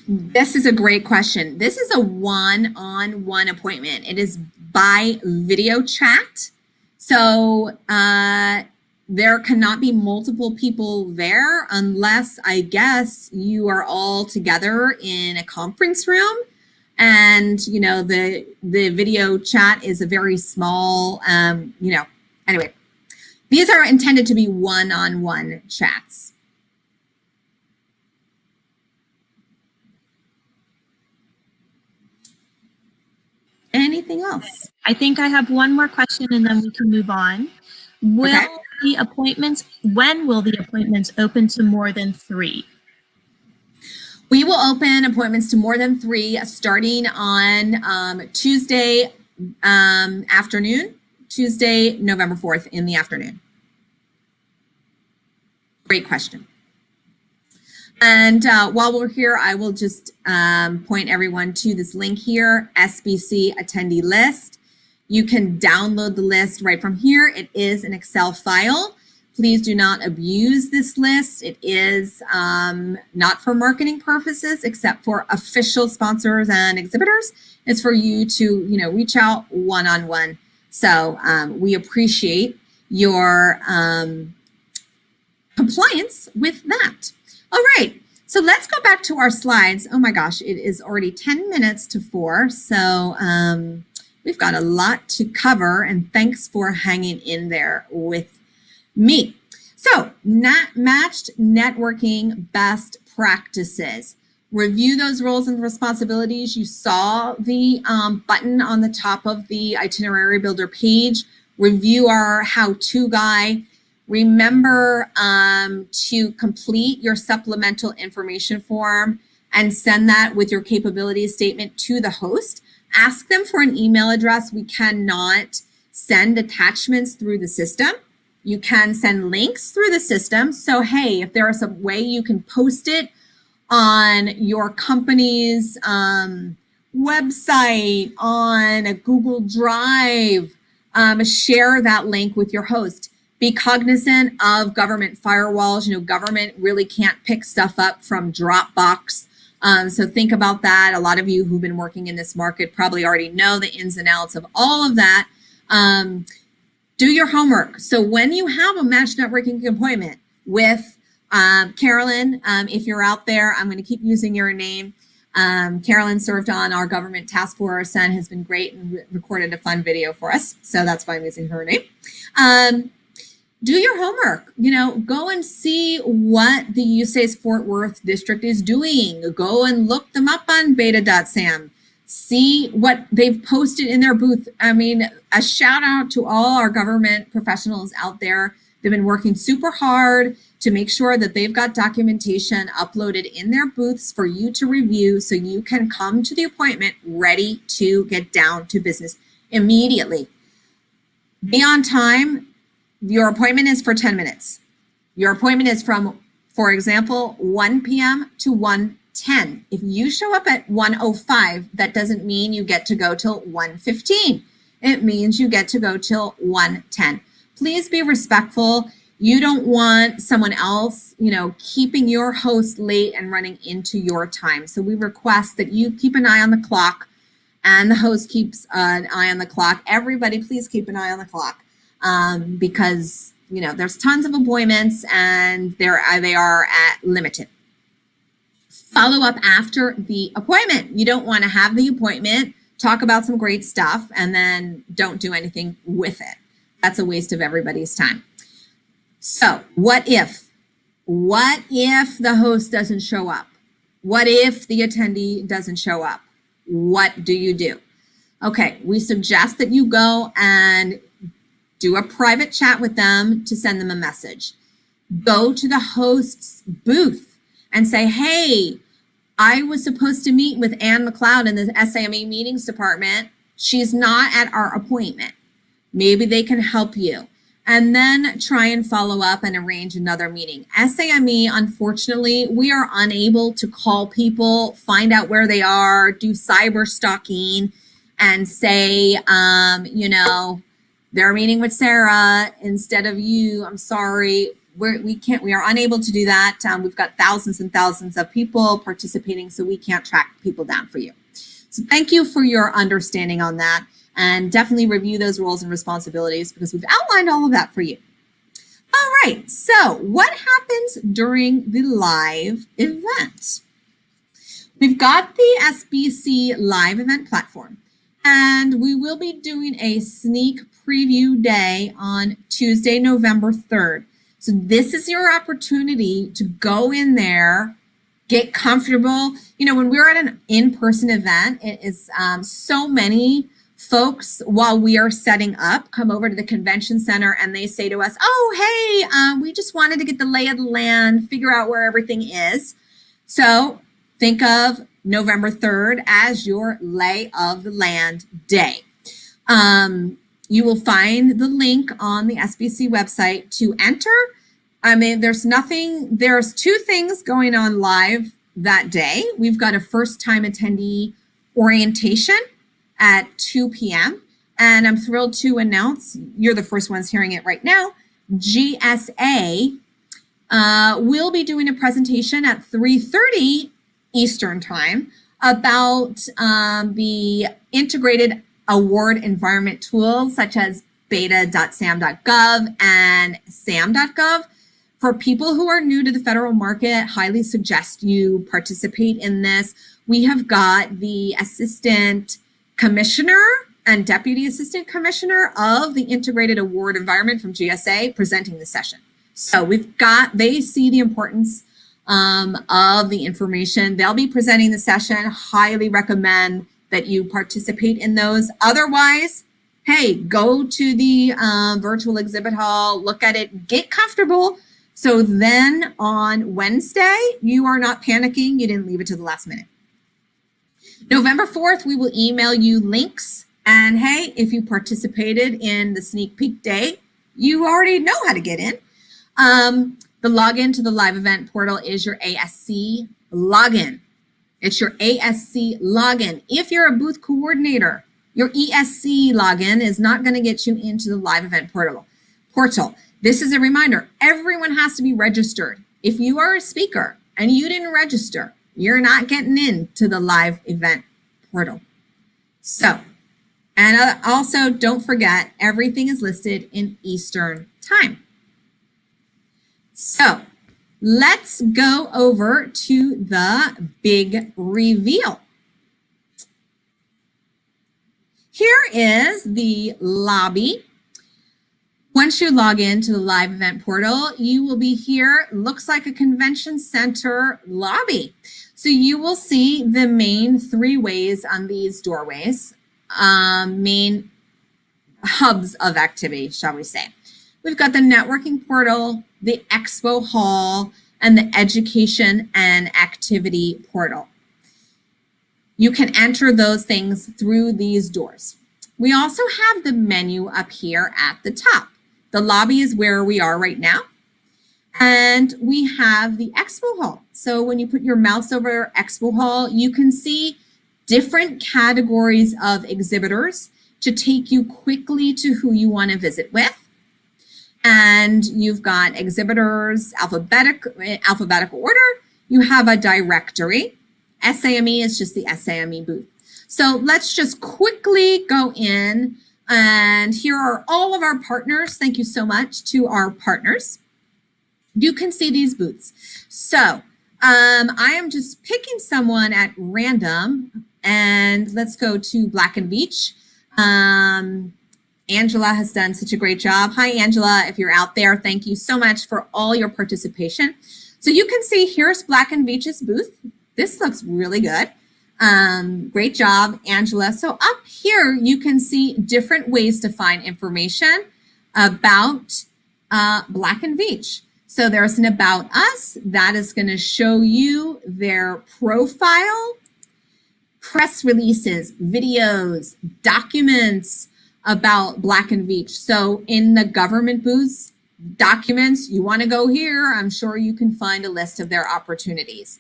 Speaker 1: This is a great question. This is a one-on-one appointment. It is by video chat. So there cannot be multiple people there unless, I guess, you are all together in a conference room. And, you know, the video chat is a very small, you know, anyway, these are intended to be one-on-one chats. Anything else?
Speaker 2: I think I have one more question and then we can move on. When will the appointments open to more than 3?
Speaker 1: We will open appointments to more than 3 starting on Tuesday afternoon, Tuesday, November 4th in the afternoon. Great question. And while we're here, I will just point everyone to this link here, SBC attendee list. You can download the list right from here. It is an Excel file. Please do not abuse this list. It is not for marketing purposes, except for official sponsors and exhibitors. It's for you to, you know, reach out one-on-one. So we appreciate your compliance with that. All right, so let's go back to our slides. Oh my gosh, it is already 10 minutes to 4. So we've got a lot to cover, and thanks for hanging in there with me. So matched networking best practices. Review those roles and responsibilities. You saw the button on the top of the itinerary builder page. Review our how-to guide. Remember to complete your supplemental information form and send that with your capabilities statement to the host. Ask them for an email address. We cannot send attachments through the system. You can send links through the system. So, hey, if there is a way you can post it on your company's website, on a Google Drive, share that link with your host. Be cognizant of government firewalls. You know, government really can't pick stuff up from Dropbox. So think about that. A lot of you who've been working in this market probably already know the ins and outs of all of that. Do your homework. So when you have a match networking appointment with Carolyn, if you're out there, I'm going to keep using your name. Carolyn served on our government task force and has been great and recorded a fun video for us. So that's why I'm using her name. Do your homework, you know, go and see what the USA's Fort Worth district is doing. Go and look them up on beta.sam. See what they've posted in their booth. I mean, a shout out to all our government professionals out there. They've been working super hard to make sure that they've got documentation uploaded in their booths for you to review so you can come to the appointment ready to get down to business immediately. Be on time. Your appointment is for 10 minutes. Your appointment is from, for example, 1 p.m. to 1:10. If you show up at 1:05, that doesn't mean you get to go till 1:15. It means you get to go till 1:10. Please be respectful. You don't want someone else, keeping your host late and running into your time. So we request that you keep an eye on the clock and the host keeps an eye on the clock. Everybody, please keep an eye on the clock because, there's tons of appointments and they are at limited. Follow up after the appointment. You don't want to have the appointment, talk about some great stuff, and then don't do anything with it. That's a waste of everybody's time. So what if the host doesn't show up? What if the attendee doesn't show up? What do you do? Okay, we suggest that you go and do a private chat with them to send them a message. Go to the host's booth and say, hey, I was supposed to meet with Ann McLeod in the SAME meetings department. She's not at our appointment. Maybe they can help you. And then try and follow up and arrange another meeting. SAME, unfortunately, we are unable to call people, find out where they are, do cyber stalking, and say, they're meeting with Sarah instead of you. I'm sorry. We are unable to do that. We've got thousands and thousands of people participating, so we can't track people down for you. So thank you for your understanding on that, and definitely review those roles and responsibilities because we've outlined all of that for you. All right, so what happens during the live event? We've got the SBC live event platform, and we will be doing a sneak preview day on Tuesday, November 3rd. So this is your opportunity to go in there, get comfortable. When we're at an in-person event, it is so many folks, while we are setting up, come over to the convention center and they say to us, oh, hey, we just wanted to get the lay of the land, figure out where everything is. So think of November 3rd as your lay of the land day. You will find the link on the SBC website to enter. I mean, there's two things going on live that day. We've got a first-time attendee orientation at 2 p.m. And I'm thrilled to announce, you're the first ones hearing it right now, GSA will be doing a presentation at 3:30 Eastern Time about the integrated award environment tools such as beta.sam.gov and sam.gov. For people who are new to the federal market, highly suggest you participate in this. We have got the Assistant Commissioner and Deputy Assistant Commissioner of the Integrated Award Environment from GSA presenting the session. So they see the importance of the information. They'll be presenting the session. Highly recommend that you participate in those. Otherwise, hey, go to the virtual exhibit hall, look at it, get comfortable. So then on Wednesday, you are not panicking. You didn't leave it to the last minute. November 4th, we will email you links. And hey, if you participated in the sneak peek day, you already know how to get in. The login to the live event portal is your ASC login. It's your ASC login. If you're a booth coordinator, your ESC login is not going to get you into the live event portal. This is a reminder, everyone has to be registered. If you are a speaker and you didn't register, you're not getting into the live event portal. So, and also don't forget, everything is listed in Eastern Time. So let's go over to the big reveal. Here is the lobby. Once you log into the live event portal, you will be here. Looks like a convention center lobby. So you will see the main three ways on these doorways, main hubs of activity, shall we say. We've got the networking portal, the expo hall, and the education and activity portal. You can enter those things through these doors. We also have the menu up here at the top. The lobby is where we are right now. And we have the expo hall. So when you put your mouse over expo hall, you can see different categories of exhibitors to take you quickly to who you want to visit with. And you've got exhibitors, alphabetical order. You have a directory. SAME is just the SAME booth. So let's just quickly go in, and here are all of our partners. Thank you so much to our partners. You can see these booths. So I am just picking someone at random, and let's go to Black and Veatch. Angela has done such a great job. Hi, Angela, if you're out there, thank you so much for all your participation. So you can see here's Black and Veatch's booth. This looks really good. Great job, Angela. So up here, you can see different ways to find information about Black and Veatch. So there's an About Us that is going to show you their profile, press releases, videos, documents about Black and Veatch. So in the government booths, documents, you want to go here, I'm sure you can find a list of their opportunities.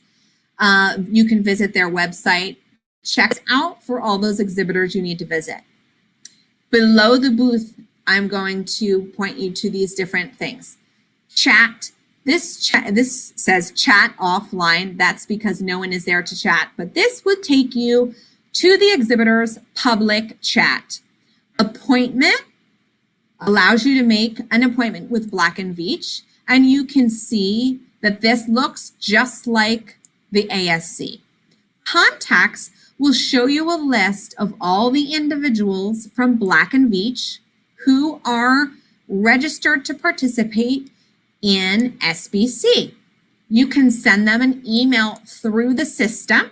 Speaker 1: You can visit their website, check out for all those exhibitors you need to visit. Below the booth, I'm going to point you to these different things. Chat. This says chat offline. That's because no one is there to chat. But this would take you to the exhibitor's public chat. Appointment allows you to make an appointment with Black and Veatch. And you can see that this looks just like the ASC. Contacts will show you a list of all the individuals from Black and Veatch who are registered to participate in SBC. You can send them an email through the system.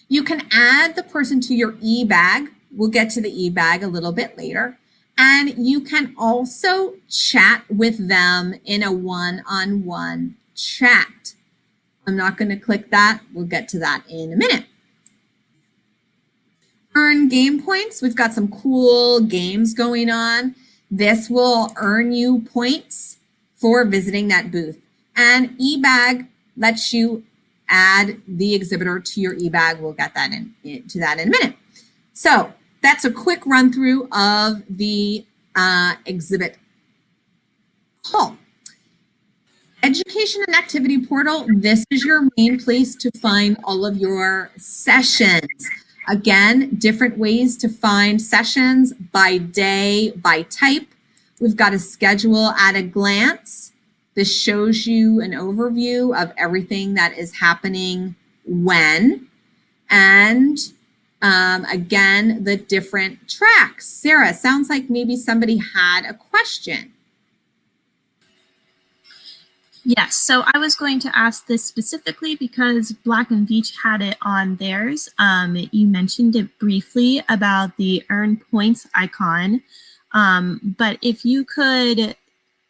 Speaker 1: You can add the person to your e-bag. We'll get to the e-bag a little bit later. And you can also chat with them in a one-on-one chat. I'm not going to click that. We'll get to that in a minute. Earn game points. We've got some cool games going on. This will earn you points for visiting that booth. And e-bag lets you add the exhibitor to your e-bag. We'll get that to that in a minute. So that's a quick run through of the exhibit hall. Education and activity portal. This is your main place to find all of your sessions. Again, different ways to find sessions by day, by type. We've got a schedule at a glance. This shows you an overview of everything that is happening when. And again, the different tracks. Sarah, sounds like maybe somebody had a question.
Speaker 2: Yes, so I was going to ask this specifically because Black and Veatch had it on theirs. You mentioned it briefly about the earn points icon, but if you could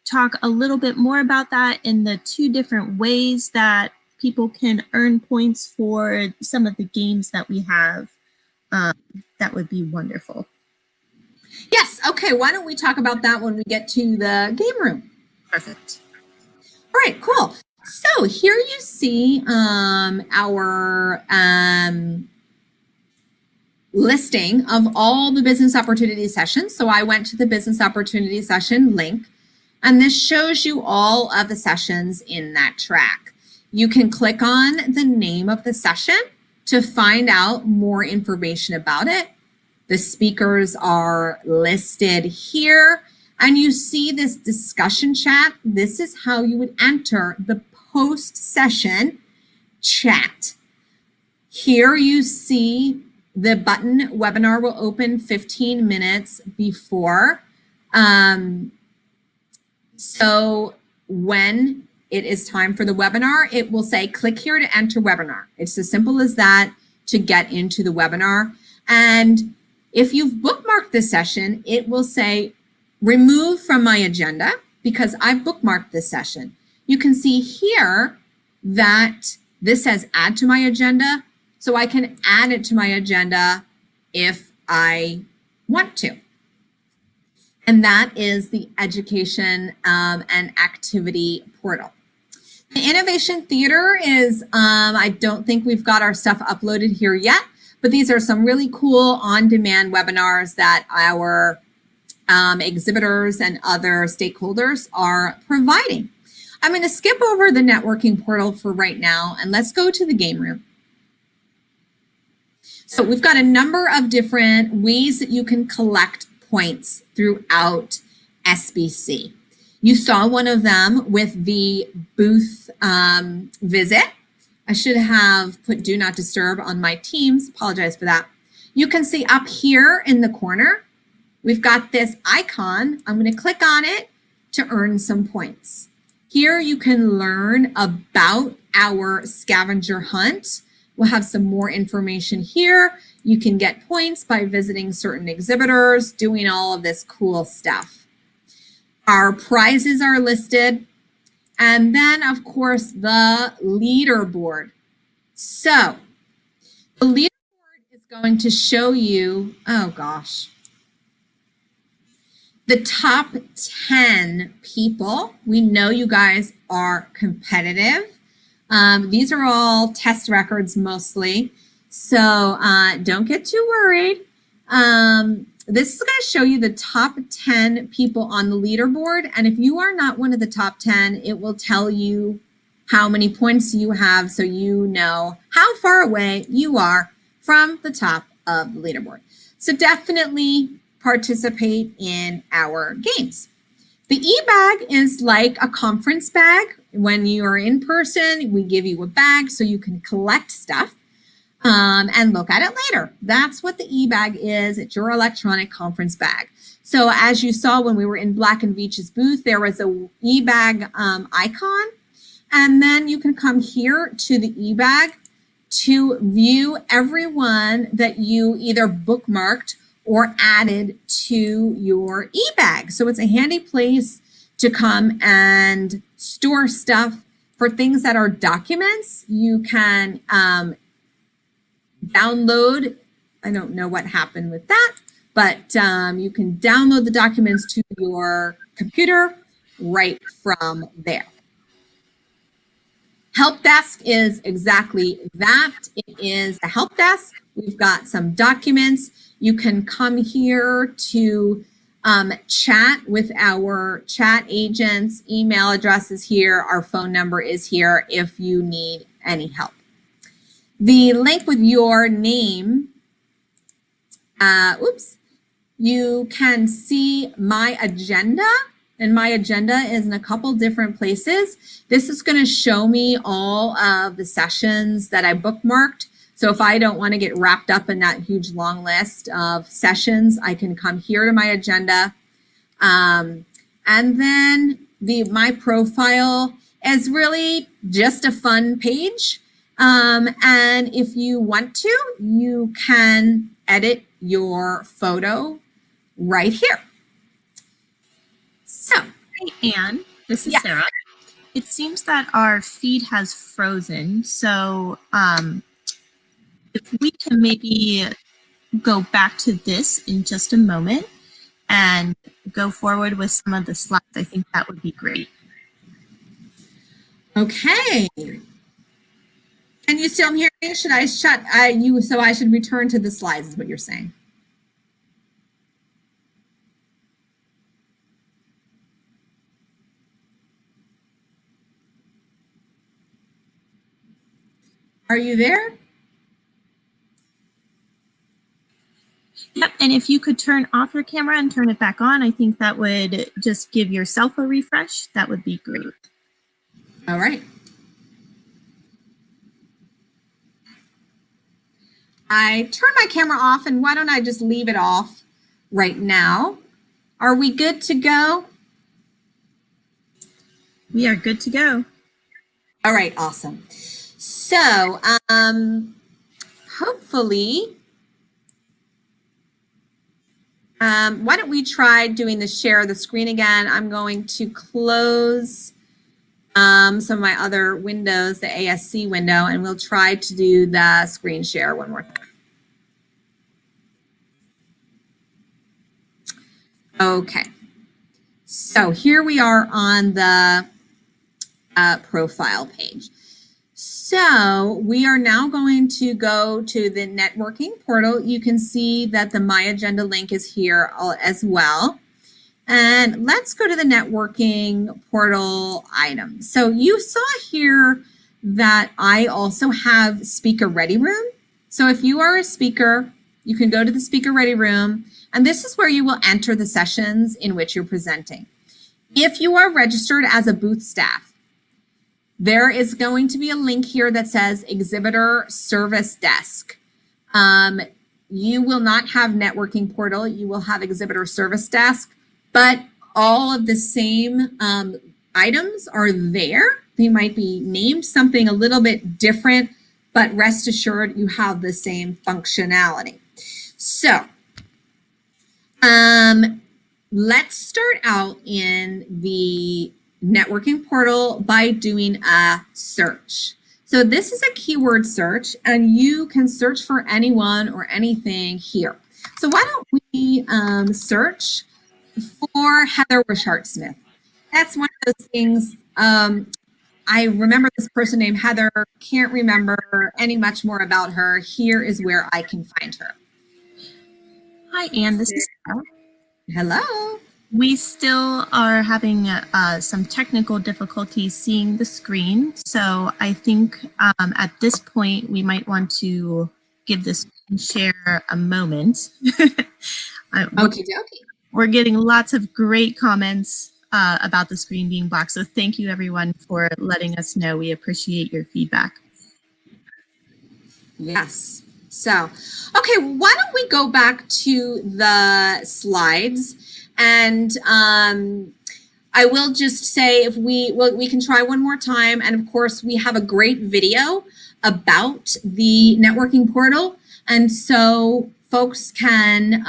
Speaker 2: talk a little bit more about that in the two different ways that people can earn points for some of the games that we have, that would be wonderful.
Speaker 1: Yes, okay, why don't we talk about that when we get to the game room?
Speaker 2: Perfect.
Speaker 1: All right, cool. So here you see our listing of all the business opportunity sessions. So I went to the business opportunity session link, and this shows you all of the sessions in that track. You can click on the name of the session to find out more information about it. The speakers are listed here. And you see this discussion chat. This is how you would enter the post-session chat. Here you see the button webinar will open 15 minutes before. So when it is time for the webinar, it will say click here to enter webinar. It's as simple as that to get into the webinar. And if you've bookmarked this session, it will say remove from my agenda because I've bookmarked this session. You can see here that this says add to my agenda, so I can add it to my agenda if I want to. And that is the education and activity portal. The Innovation Theater is, I don't think we've got our stuff uploaded here yet, but these are some really cool on-demand webinars that our exhibitors and other stakeholders are providing. I'm going to skip over the networking portal for right now, and let's go to the game room. So we've got a number of different ways that you can collect points throughout SBC. You saw one of them with the booth visit. I should have put do not disturb on my Teams. Apologize for that. You can see up here in the corner, we've got this icon. I'm going to click on it to earn some points. Here you can learn about our scavenger hunt. We'll have some more information here. You can get points by visiting certain exhibitors, doing all of this cool stuff. Our prizes are listed. And then, of course, the leaderboard. So the leaderboard is going to show you, oh gosh, the top 10 people. We know you guys are competitive. These are all test records mostly, so don't get too worried. This is going to show you the top 10 people on the leaderboard, and if you are not one of the top 10, it will tell you how many points you have so you know how far away you are from the top of the leaderboard. So definitely participate in our games. The e-bag is like a conference bag. When you are in person, we give you a bag so you can collect stuff and look at it later. That's what the e-bag is. It's your electronic conference bag. So as you saw when we were in Black and Veatch's booth, there was a e-bag icon. And then you can come here to the e-bag to view everyone that you either bookmarked or added to your e-bag. So it's a handy place to come and store stuff. For things that are documents, you can download, I don't know what happened with that, but you can download the documents to your computer right from there. Help desk is exactly that. It is a help desk. We've got some documents. You can come here to chat with our chat agents. Email address is here. Our phone number is here if you need any help. The link with your name, you can see my agenda. And my agenda is in a couple different places. This is going to show me all of the sessions that I bookmarked. So if I don't want to get wrapped up in that huge long list of sessions, I can come here to my agenda. And then my profile is really just a fun page. And if you want to, you can edit your photo right here. So,
Speaker 2: hey, Anne, this is Sarah. It seems that our feed has frozen. So if we can maybe go back to this in just a moment and go forward with some of the slides, I think that would be great.
Speaker 1: Okay. Can you still hear me? Should I shut you? So I should return to the slides is what you're saying. Are you there?
Speaker 2: Yep, and if you could turn off your camera and turn it back on, I think that would just give yourself a refresh. That would be great.
Speaker 1: All right. I turned my camera off, and why don't I just leave it off right now? Are we good to go?
Speaker 2: We are good to go.
Speaker 1: All right, awesome. So hopefully, why don't we try doing the share the screen again? I'm going to close some of my other windows, the ASC window, and we'll try to do the screen share one more time. Okay, so here we are on the profile page. So we are now going to go to the networking portal. You can see that the My Agenda link is here as well. And let's go to the networking portal items. So you saw here that I also have speaker ready room. So if you are a speaker, you can go to the speaker ready room, and this is where you will enter the sessions in which you're presenting. If you are registered as a booth staff, there is going to be a link here that says Exhibitor Service Desk. You will not have networking portal, you will have Exhibitor Service Desk, but all of the same items are there. They might be named something a little bit different, but rest assured you have the same functionality. So let's start out in the networking portal by doing a search. So this is a keyword search, and you can search for anyone or anything here. So why don't we search for Heather Wishart-Smith? That's one of those things. I remember this person named Heather, can't remember any much more about her. Here is where I can find her.
Speaker 2: Hi, Anne. This is Sarah.
Speaker 1: Hello.
Speaker 2: We still are having some technical difficulties seeing the screen. So I think at this point, we might want to give this share a moment.
Speaker 1: Okie dokie.
Speaker 2: We're getting lots of great comments about the screen being black. So thank you everyone for letting us know. We appreciate your feedback.
Speaker 1: Yes. So, okay, why don't we go back to the slides, and I will just say if we can try one more time, and of course we have a great video about the networking portal, and so folks can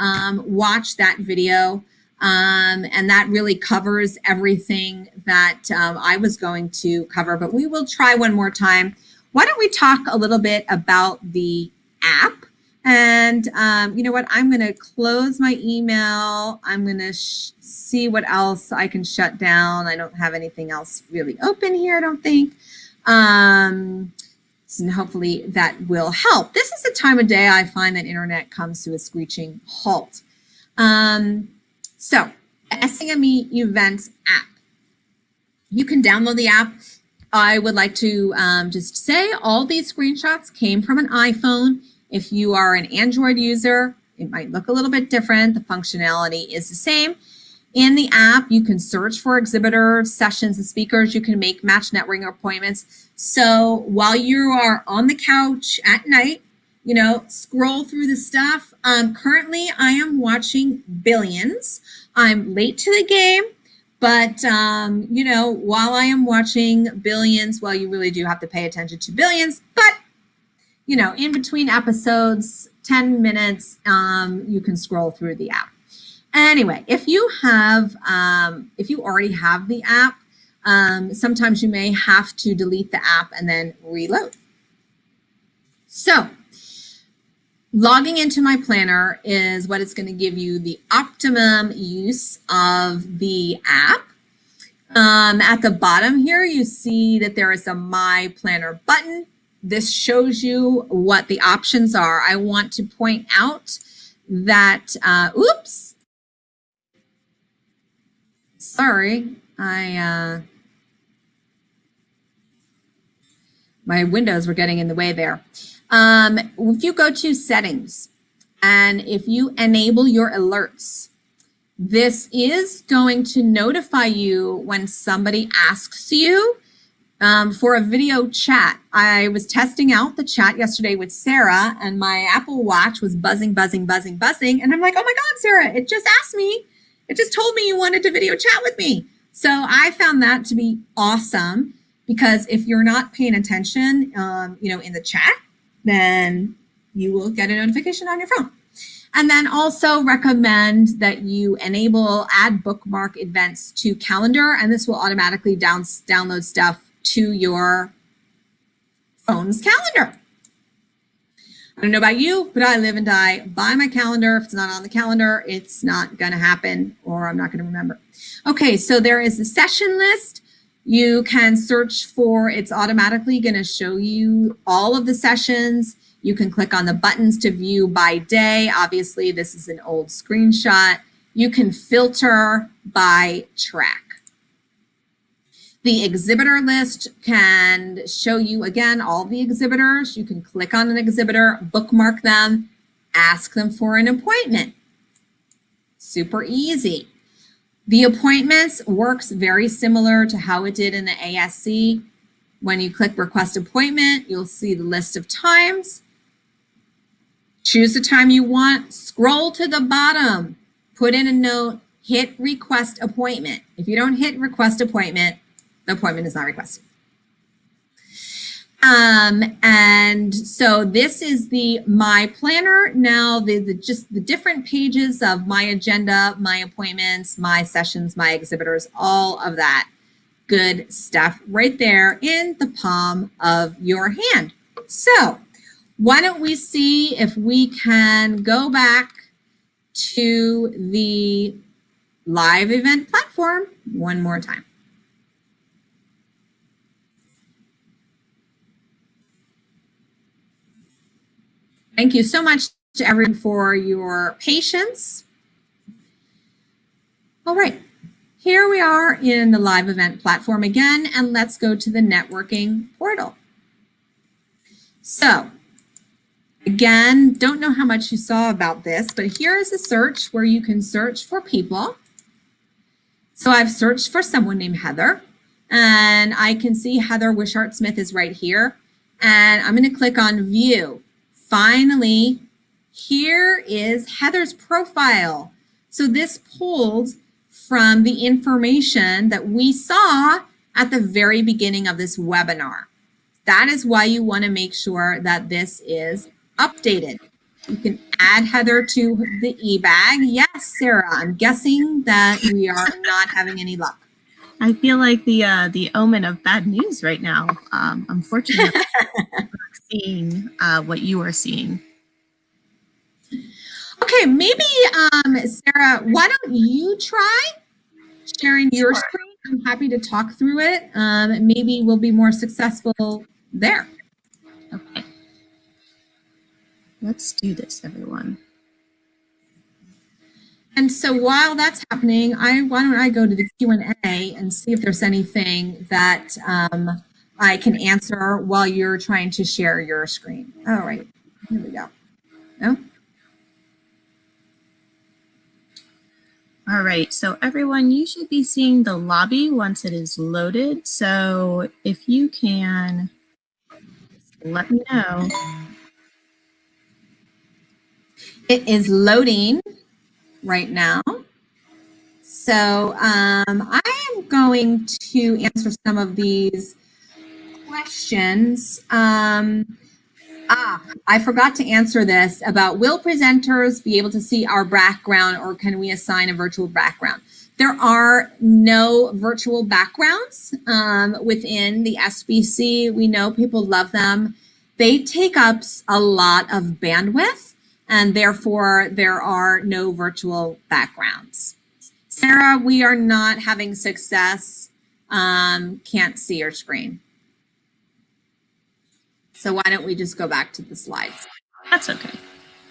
Speaker 1: watch that video, and that really covers everything that I was going to cover, but we will try one more time. Why don't we talk a little bit about the app? And you know what, I'm going to close my email. I'm going to see what else I can shut down. I don't have anything else really open here, I don't think. And hopefully that will help. This is the time of day I find that internet comes to a screeching halt. So, SCME Events app. You can download the app. I would like to just say all these screenshots came from an iPhone. If you are an Android user, it might look a little bit different. The functionality is the same. In the app, you can search for exhibitors, sessions, and speakers. You can match networking appointments. So while you are on the couch at night, you know, scroll through the stuff. Currently, I am watching Billions. I'm late to the game. But, you know, while I am watching Billions, well, you really do have to pay attention to Billions. But, you know, in between episodes, 10 minutes, you can scroll through the app. Anyway, if you have, if you already have the app, sometimes you may have to delete the app and then reload. So, logging into my planner is what it's going to give you the optimum use of the app. At the bottom here, you see that there is a My Planner button. This shows you what the options are. I want to point out that, oops, sorry, my windows were getting in the way there. If you go to settings and if you enable your alerts, this is going to notify you when somebody asks you for a video chat. I was testing out the chat yesterday with Sarah, and my Apple Watch was buzzing, buzzing, buzzing, buzzing. And I'm like, oh my God, Sarah, it just asked me, it just told me you wanted to video chat with me. So I found that to be awesome, because if you're not paying attention, in the chat, then you will get a notification on your phone. And then also recommend that you enable add bookmark events to calendar, and this will automatically download stuff to your phone's calendar. I don't know about you, but I live and die by my calendar. If it's not on the calendar, it's not going to happen, or I'm not going to remember. Okay, so there is a session list. You can search for, it's automatically going to show you all of the sessions. You can click on the buttons to view by day. Obviously, this is an old screenshot. You can filter by track. The exhibitor list can show you, again, all the exhibitors. You can click on an exhibitor, bookmark them, ask them for an appointment. Super easy. The appointments works very similar to how it did in the ASC. When you click request appointment, you'll see the list of times. Choose the time you want, scroll to the bottom, put in a note, hit request appointment. If you don't hit request appointment, the appointment is not requested. And so this is the My Planner. Now, just the different pages of my agenda, my appointments, my sessions, my exhibitors, all of that good stuff right there in the palm of your hand. So why don't we see if we can go back to the live event platform one more time. Thank you so much to everyone for your patience. All right, here we are in the live event platform again, and let's go to the networking portal. So again, don't know how much you saw about this, but here is a search where you can search for people. So I've searched for someone named Heather, and I can see Heather Wishart-Smith is right here, and I'm going to click on View. Finally, here is Heather's profile. So this pulled from the information that we saw at the very beginning of this webinar. That is why you want to make sure that this is updated. You can add Heather to the e-bag. Yes, Sarah, I'm guessing that we are not having any luck.
Speaker 2: I feel like the omen of bad news right now. Unfortunately, I'm not seeing what you are seeing.
Speaker 1: Okay, maybe Sarah, why don't you try sharing your screen? I'm happy to talk through it. Maybe we'll be more successful there.
Speaker 2: Okay. Let's do this, everyone.
Speaker 1: And so while that's happening, why don't I go to the Q&A and see if there's anything that I can answer while you're trying to share your screen. All right, here we go. No?
Speaker 2: All right, so everyone, you should be seeing the lobby once it is loaded. So if you can let me know.
Speaker 1: It is loading right now. So I am going to answer some of these questions. I forgot to answer this about, will presenters be able to see our background, or can we assign a virtual background? There are no virtual backgrounds within the SBC. We know people love them. They take up a lot of bandwidth, and therefore there are no virtual backgrounds. Sarah, we are not having success. Can't see your screen. So why don't we just go back to the slides?
Speaker 2: That's okay.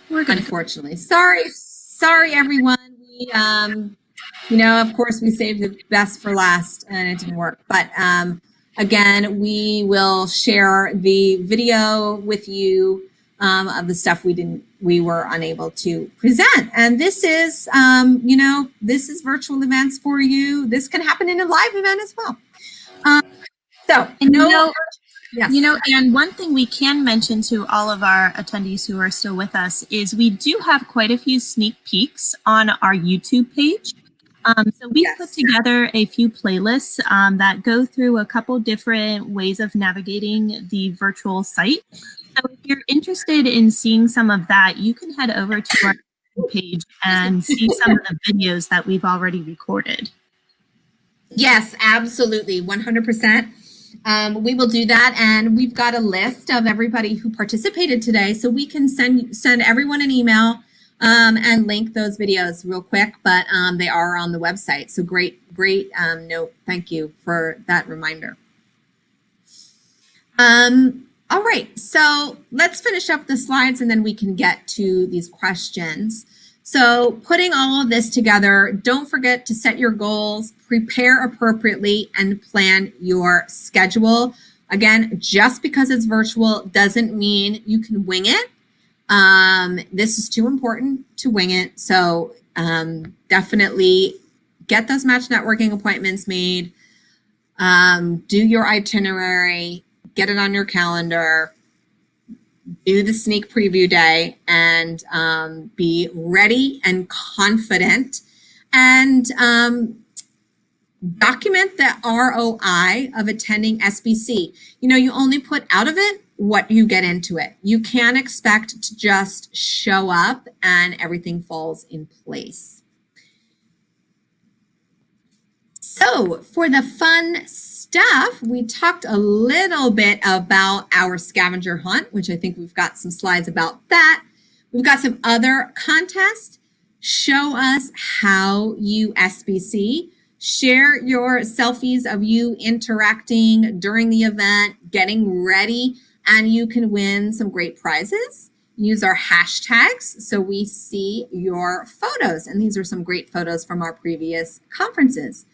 Speaker 2: We're good.
Speaker 1: Unfortunately, sorry everyone. We, of course, we saved the best for last, and it didn't work. But again, we will share the video with you of the stuff we were unable to present. And this is, this is virtual events for you. This can happen in a live event as well. So,
Speaker 2: And
Speaker 1: yes.
Speaker 2: and one thing we can mention to all of our attendees who are still with us is we do have quite a few sneak peeks on our YouTube page. So we put together a few playlists that go through a couple different ways of navigating the virtual site. So if you're interested in seeing some of that, you can head over to our YouTube page and see some of the videos that we've already recorded.
Speaker 1: Yes, absolutely, 100%. We will do that, and we've got a list of everybody who participated today, so we can send everyone an email and link those videos real quick, but they are on the website. So great note. Thank you for that reminder. All right, so let's finish up the slides and then we can get to these questions. So putting all of this together, don't forget to set your goals, prepare appropriately, and plan your schedule. Again, just because it's virtual doesn't mean you can wing it. This is too important to wing it. So definitely get those match networking appointments made. Do your itinerary, get it on your calendar, do the sneak preview day, and be ready and confident, and document the ROI of attending SBC. You only put out of it what you get into it. You can't expect to just show up and everything falls in place. So for the fun stuff, we talked a little bit about our scavenger hunt, which I think we've got some slides about that. We've got some other contests. Show us how you SBC. Share your selfies of you interacting during the event, getting ready, and you can win some great prizes. Use our hashtags so we see your photos. And these are some great photos from our previous conferences.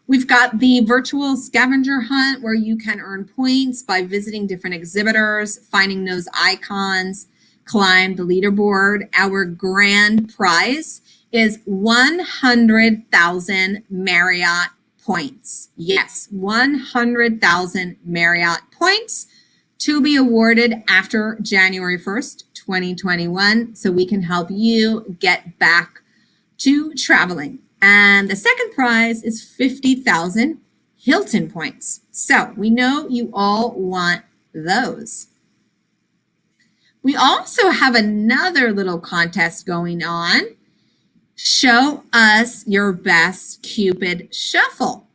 Speaker 1: We've got the virtual scavenger hunt where you can earn points by visiting different exhibitors, finding those icons, climb the leaderboard. Our grand prize is 100,000 Marriott points. Yes, 100,000 Marriott points to be awarded after January 1st, 2021, so we can help you get back to traveling. And the second prize is 50,000 Hilton points. So we know you all want those. We also have another little contest going on. Show us your best Cupid shuffle.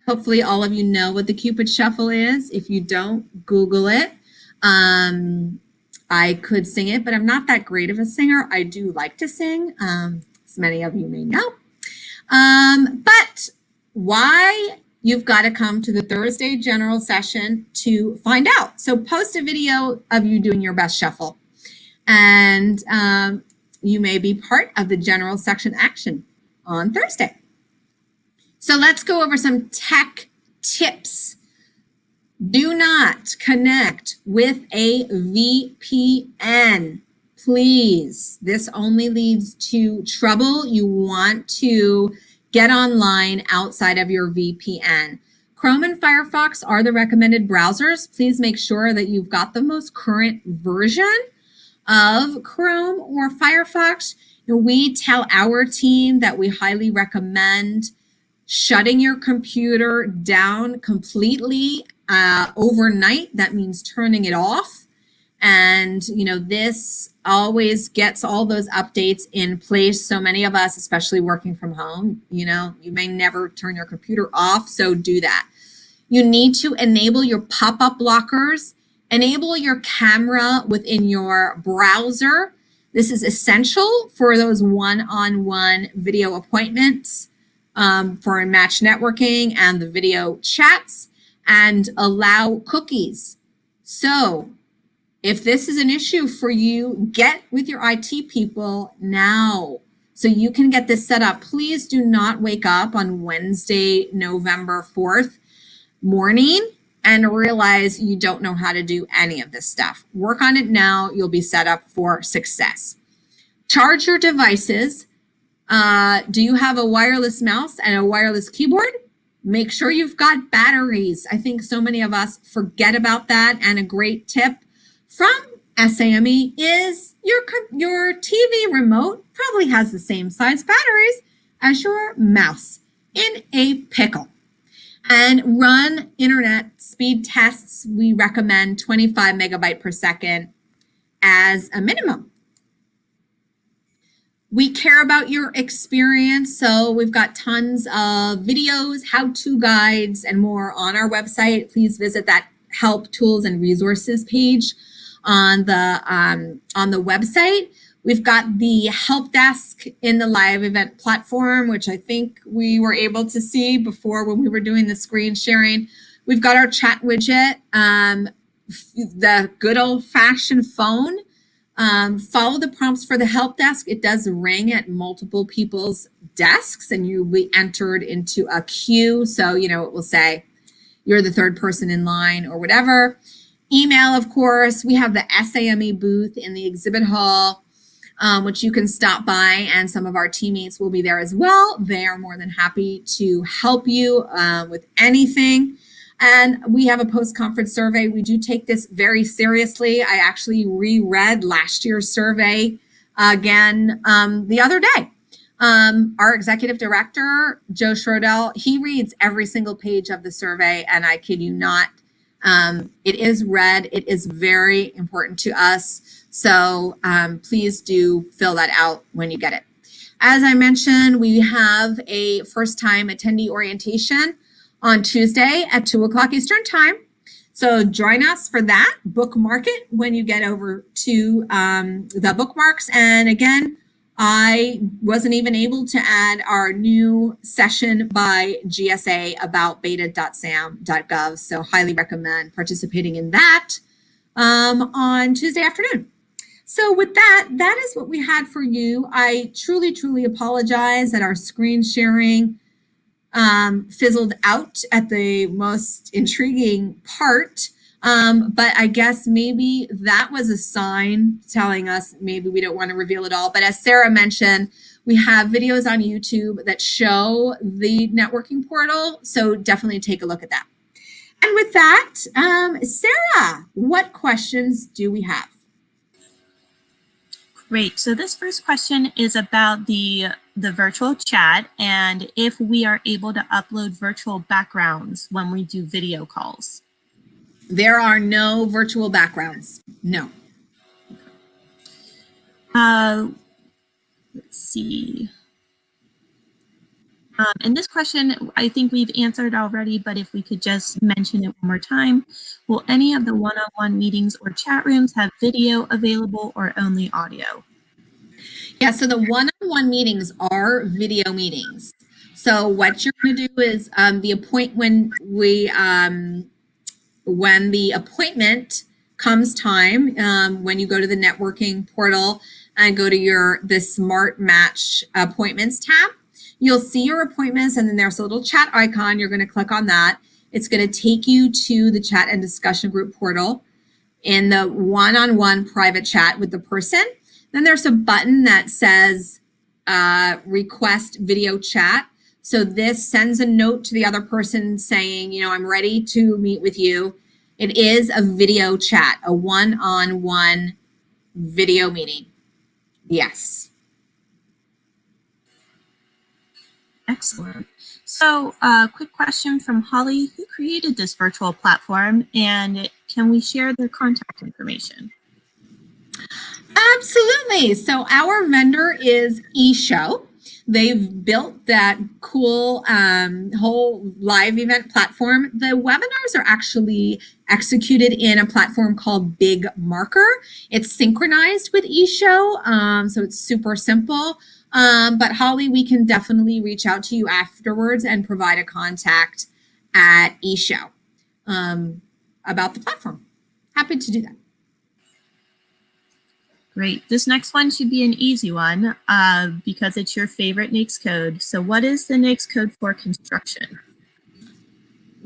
Speaker 1: Hopefully all of you know what the Cupid shuffle is. If you don't, Google it. I could sing it, but I'm not that great of a singer. I do like to sing. As many of you may know. But why? You've got to come to the Thursday general session to find out. So post a video of you doing your best shuffle, and you may be part of the general section action on Thursday. So let's go over some tech tips. Do not connect with a VPN. Please, this only leads to trouble. You want to get online outside of your VPN. Chrome and Firefox are the recommended browsers. Please make sure that you've got the most current version of Chrome or Firefox. We tell our team that we highly recommend shutting your computer down completely overnight. That means turning it off. And, this always gets all those updates in place. So many of us, especially working from home, you may never turn your computer off. So do that. You need to enable your pop-up blockers, enable your camera within your browser. This is essential for those one-on-one video appointments, for match networking and the video chats, and allow cookies. So if this is an issue for you, get with your IT people now so you can get this set up. Please do not wake up on Wednesday, November 4th morning and realize you don't know how to do any of this stuff. Work on it now. You'll be set up for success. Charge your devices. Do you have a wireless mouse and a wireless keyboard? Make sure you've got batteries. I think so many of us forget about that. And a great tip from SAME is your TV remote probably has the same size batteries as your mouse in a pickle. And run internet speed tests. We recommend 25 megabyte per second as a minimum. We care about your experience, so we've got tons of videos, how-to guides, and more on our website. Please visit that help, tools, and resources page on the website. We've got the help desk in the live event platform, which I think we were able to see before when we were doing the screen sharing. We've got our chat widget, the good old-fashioned phone. Follow the prompts for the help desk. It does ring at multiple people's desks and you'll be entered into a queue. So, it will say you're the third person in line or whatever. Email, of course. We have the SAME booth in the exhibit hall, which you can stop by, and some of our teammates will be there as well. They are more than happy to help you with anything. And we have a post-conference survey. We do take this very seriously. I actually reread last year's survey again the other day. Our executive director, Joe Schrodel, he reads every single page of the survey, and I kid you not, it is read. It is very important to us. So please do fill that out when you get it. As I mentioned, we have a first-time attendee orientation on Tuesday at 2 o'clock Eastern time. So join us for that. Bookmark it when you get over to the bookmarks. And again, I wasn't even able to add our new session by GSA about beta.sam.gov. So highly recommend participating in that on Tuesday afternoon. So with that, that is what we had for you. I truly, truly apologize that our screen sharing fizzled out at the most intriguing part. But I guess maybe that was a sign telling us maybe we don't want to reveal it all. But as Sarah mentioned, we have videos on YouTube that show the networking portal. So definitely take a look at that. And with that, Sarah, what questions do we have?
Speaker 2: Great. So this first question is about the virtual chat and if we are able to upload virtual backgrounds when we do video calls.
Speaker 1: There are no virtual backgrounds. No.
Speaker 2: Let's see. And this question, I think we've answered already, but if we could just mention it one more time. Will any of the one-on-one meetings or chat rooms have video available or only audio?
Speaker 1: Yeah, so the one-on-one meetings are video meetings. So what you're going to do is when the appointment comes time, when you go to the networking portal and go to the Smart Match Appointments tab, you'll see your appointments, and then there's a little chat icon. You're going to click on that. It's going to take you to the chat and discussion group portal in the one-on-one private chat with the person. Then there's a button that says request video chat. So this sends a note to the other person saying, I'm ready to meet with you. It is a video chat, a one-on-one video meeting. Yes.
Speaker 2: Excellent. So quick question from Holly. Who created this virtual platform, and can we share their contact information?
Speaker 1: Absolutely. So our vendor is eShow. They've built that cool whole live event platform. The webinars are actually executed in a platform called Big Marker. It's synchronized with eShow, so it's super simple. But Holly, we can definitely reach out to you afterwards and provide a contact at eShow about the platform. Happy to do that.
Speaker 2: Great. This next one should be an easy one because it's your favorite NAICS code. So what is the NAICS code for construction?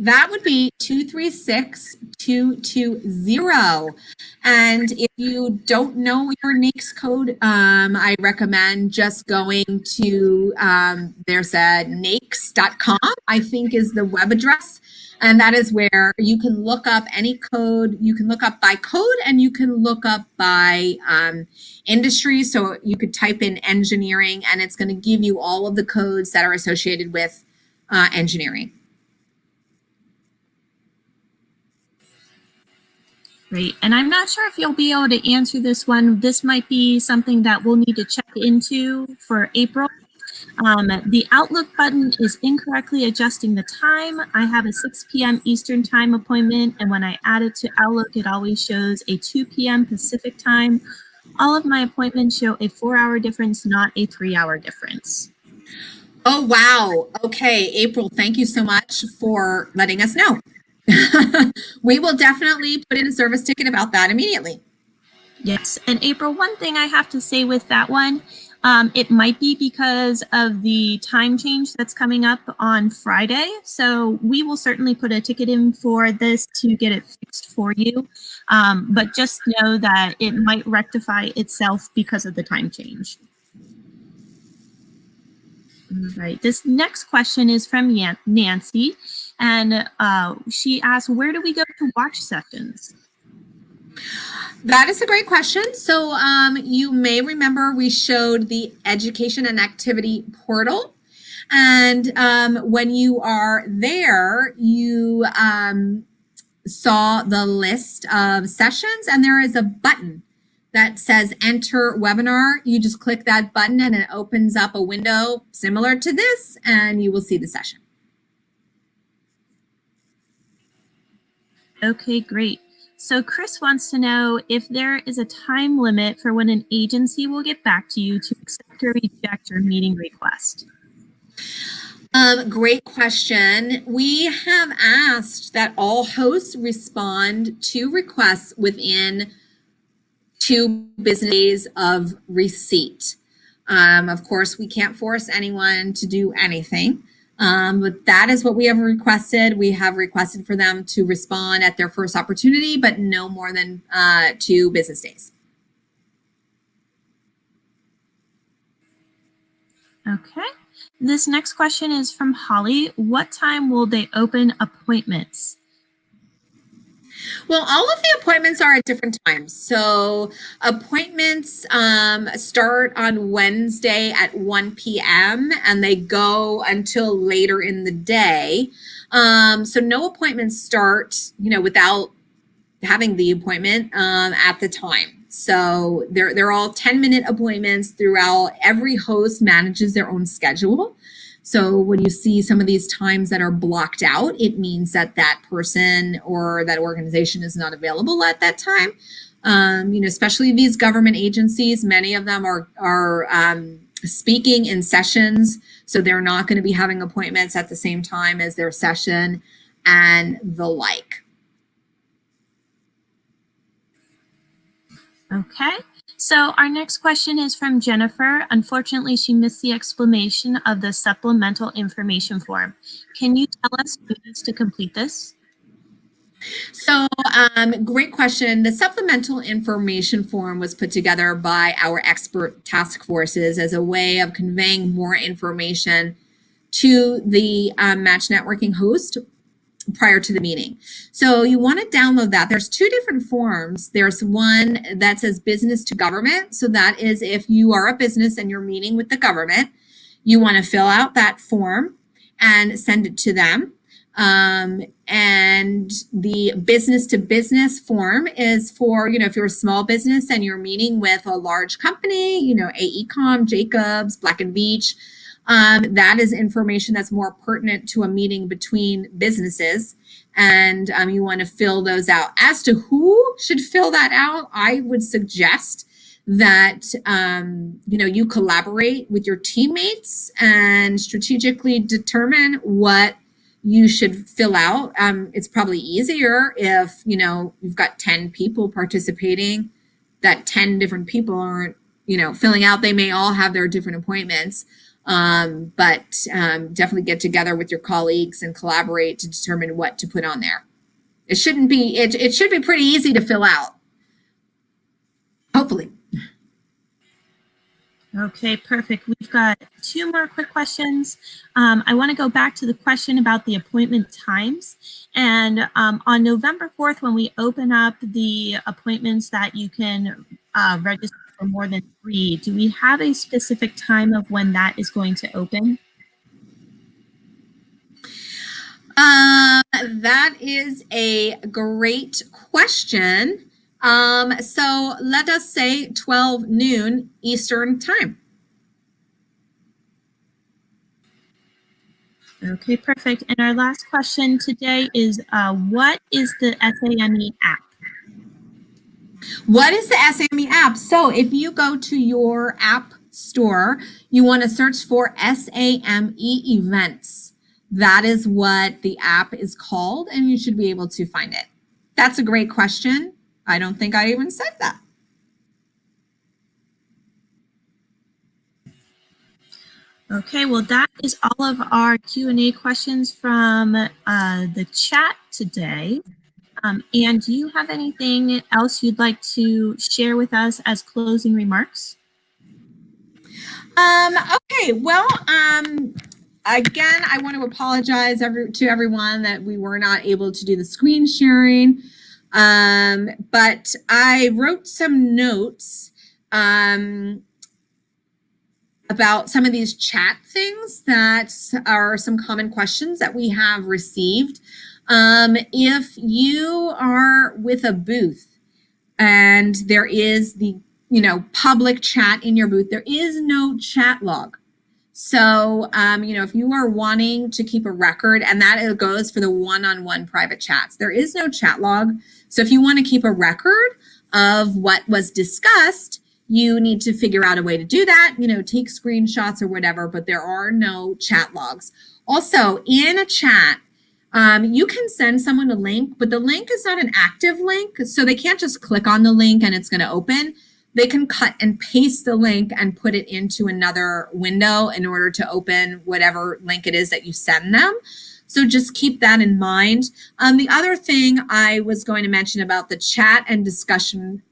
Speaker 1: That would be 236220. And if you don't know your NAICS code, I recommend just going to, there's a NAICS.com, I think is the web address. And that is where you can look up any code. You can look up by code and you can look up by industry. So you could type in engineering and it's going to give you all of the codes that are associated with engineering.
Speaker 2: Great. And I'm not sure if you'll be able to answer this one. This might be something that we'll need to check into for April. The Outlook button is incorrectly adjusting the time. I have a 6 p.m. Eastern time appointment, and when I add it to Outlook, it always shows a 2 p.m. Pacific time. All of my appointments show a 4-hour difference, not a 3-hour difference.
Speaker 1: Oh, wow. Okay, April, thank you so much for letting us know. We will definitely put in a service ticket about that immediately.
Speaker 2: Yes, and April, one thing I have to say with that one, it might be because of the time change that's coming up on Friday. So we will certainly put a ticket in for this to get it fixed for you. But just know that it might rectify itself because of the time change. All right, this next question is from Nancy, and she asks, where do we go to watch sessions?
Speaker 1: That is a great question. So you may remember we showed the education and activity portal. And when you are there, you saw the list of sessions and there is a button that says enter webinar. You just click that button and it opens up a window similar to this and you will see the session. Okay, great. So Chris wants to know if there is a time limit for when an agency will get back to you to accept or reject your meeting request. Great question. We have asked that all hosts respond to requests within 2 business days of receipt. Of course, we can't force anyone to do anything. But that is what we have requested. We have requested for them to respond at their first opportunity, but no more than 2 business days. Okay. This next question is from Holly. What time will they open appointments? Well, all of the appointments are at different times. So appointments start on Wednesday at 1 p.m. and they go until later in the day. So no appointments start, without having the appointment at the time. So they're all 10-minute appointments throughout. Every host manages their own schedule. So when you see some of these times that are blocked out, it means that that person or that organization is not available at that time. Especially these government agencies, many of them are speaking in sessions. So they're not going to be having appointments at the same time as their session and the like. Okay. So our next question is from Jennifer. Unfortunately, she missed the explanation of the supplemental information form. Can you tell us who needs to complete this? So great question. The supplemental information form was put together by our expert task forces as a way of conveying more information to the Match Networking host prior to the meeting. So you want to download that. There's 2 different forms. There's one that says business to government. So that is if you are a business and you're meeting with the government, you want to fill out that form and send it to them. And the business to business form is for, if you're a small business and you're meeting with a large company, AECom, Jacobs, Black & Veatch, that is information that's more pertinent to a meeting between businesses, and you want to fill those out. As to who should fill that out, I would suggest that you collaborate with your teammates and strategically determine what you should fill out. It's probably easier if you've got 10 people participating, that 10 different people aren't filling out. They may all have their different appointments. But definitely get together with your colleagues and collaborate to determine what to put on there. It shouldn't be, it should be pretty easy to fill out. Hopefully.
Speaker 2: Okay, perfect. We've got 2 more quick questions. I want to go back to the question about the appointment times. And on November 4th, when we open up the appointments that you can register for more than 3, do we have a specific time of when that is going to open?
Speaker 1: That is a great question. So let us say 12 noon Eastern time.
Speaker 2: Okay, perfect. And our last question today is, what is the SAME app?
Speaker 1: What is the SAME app? So if you go to your app store, you want to search for SAME events. That is what the app is called, and you should be able to find it. That's a great question. I don't think I even said that.
Speaker 2: Okay, well, that is all of our Q&A questions from the chat today. And do you have anything else you'd like to share with us as closing remarks?
Speaker 1: Okay, well, again, I want to apologize to everyone that we were not able to do the screen sharing. But I wrote some notes about some of these chat things that are some common questions that we have received. If you are with a booth and there is the public chat in your booth, there is no chat log. So, if you are wanting to keep a record, and that goes for the one-on-one private chats, there is no chat log. So if you want to keep a record of what was discussed, you need to figure out a way to do that, take screenshots or whatever, but there are no chat logs. Also, in a chat, you can send someone a link, but the link is not an active link, so they can't just click on the link and it's going to open. They can cut and paste the link and put it into another window in order to open whatever link it is that you send them. So just keep that in mind. The other thing I was going to mention about the chat and discussion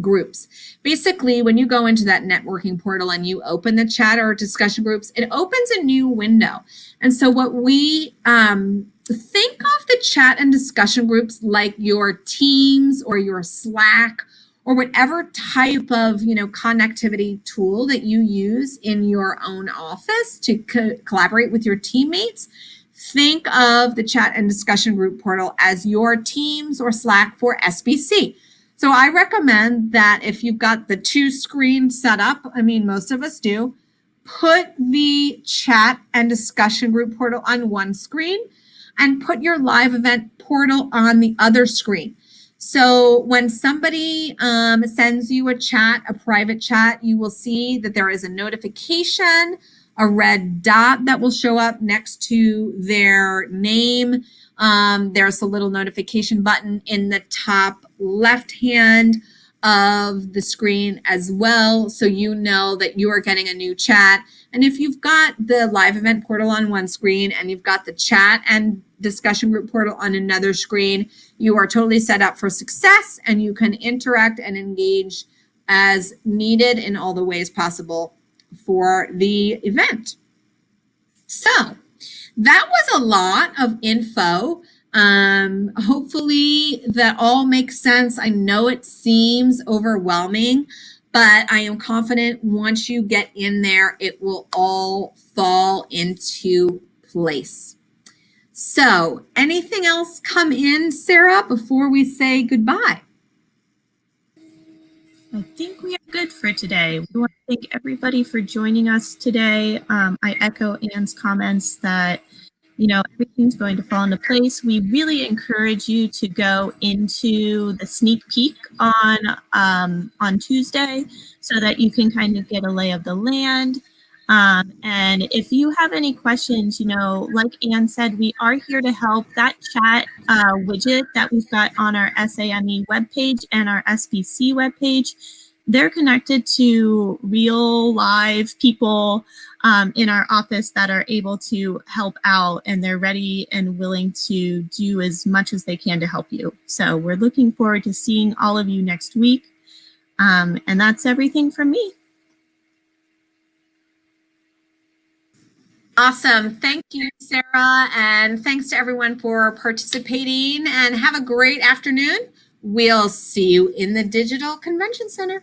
Speaker 1: groups. Basically, when you go into that networking portal and you open the chat or discussion groups, it opens a new window. And so what we think of the chat and discussion groups like your Teams or your Slack or whatever type of connectivity tool that you use in your own office to collaborate with your teammates. Think of the chat and discussion group portal as your Teams or Slack for SBC. So I recommend that if you've got the 2 screens set up, most of us do, put the chat and discussion group portal on one screen and put your live event portal on the other screen. So when somebody sends you a chat, a private chat, you will see that there is a notification, a red dot that will show up next to their name. There's a little notification button in the top left hand of the screen as well, so you know that you are getting a new chat. And if you've got the live event portal on one screen and you've got the chat and discussion group portal on another screen, you are totally set up for success, and you can interact and engage as needed in all the ways possible for the event. So that was a lot of info. Hopefully that all makes sense. I know it seems overwhelming, but I am confident once you get in there, it will all fall into place. So anything else come in, Sarah, before we say goodbye?
Speaker 2: I think we are good for today. We want to thank everybody for joining us today. I echo Anne's comments that everything's going to fall into place. We really encourage you to go into the sneak peek on Tuesday so that you can kind of get a lay of the land. And if you have any questions, like Anne said, we are here to help. That chat widget that we've got on our SAME webpage and our SBC webpage, they're connected to real live people in our office that are able to help out, and they're ready and willing to do as much as they can to help you. So we're looking forward to seeing all of you next week. And that's everything from me.
Speaker 1: Awesome. Thank you, Sarah. And thanks to everyone for participating, and have a great afternoon. We'll see you in the Digital Convention Center.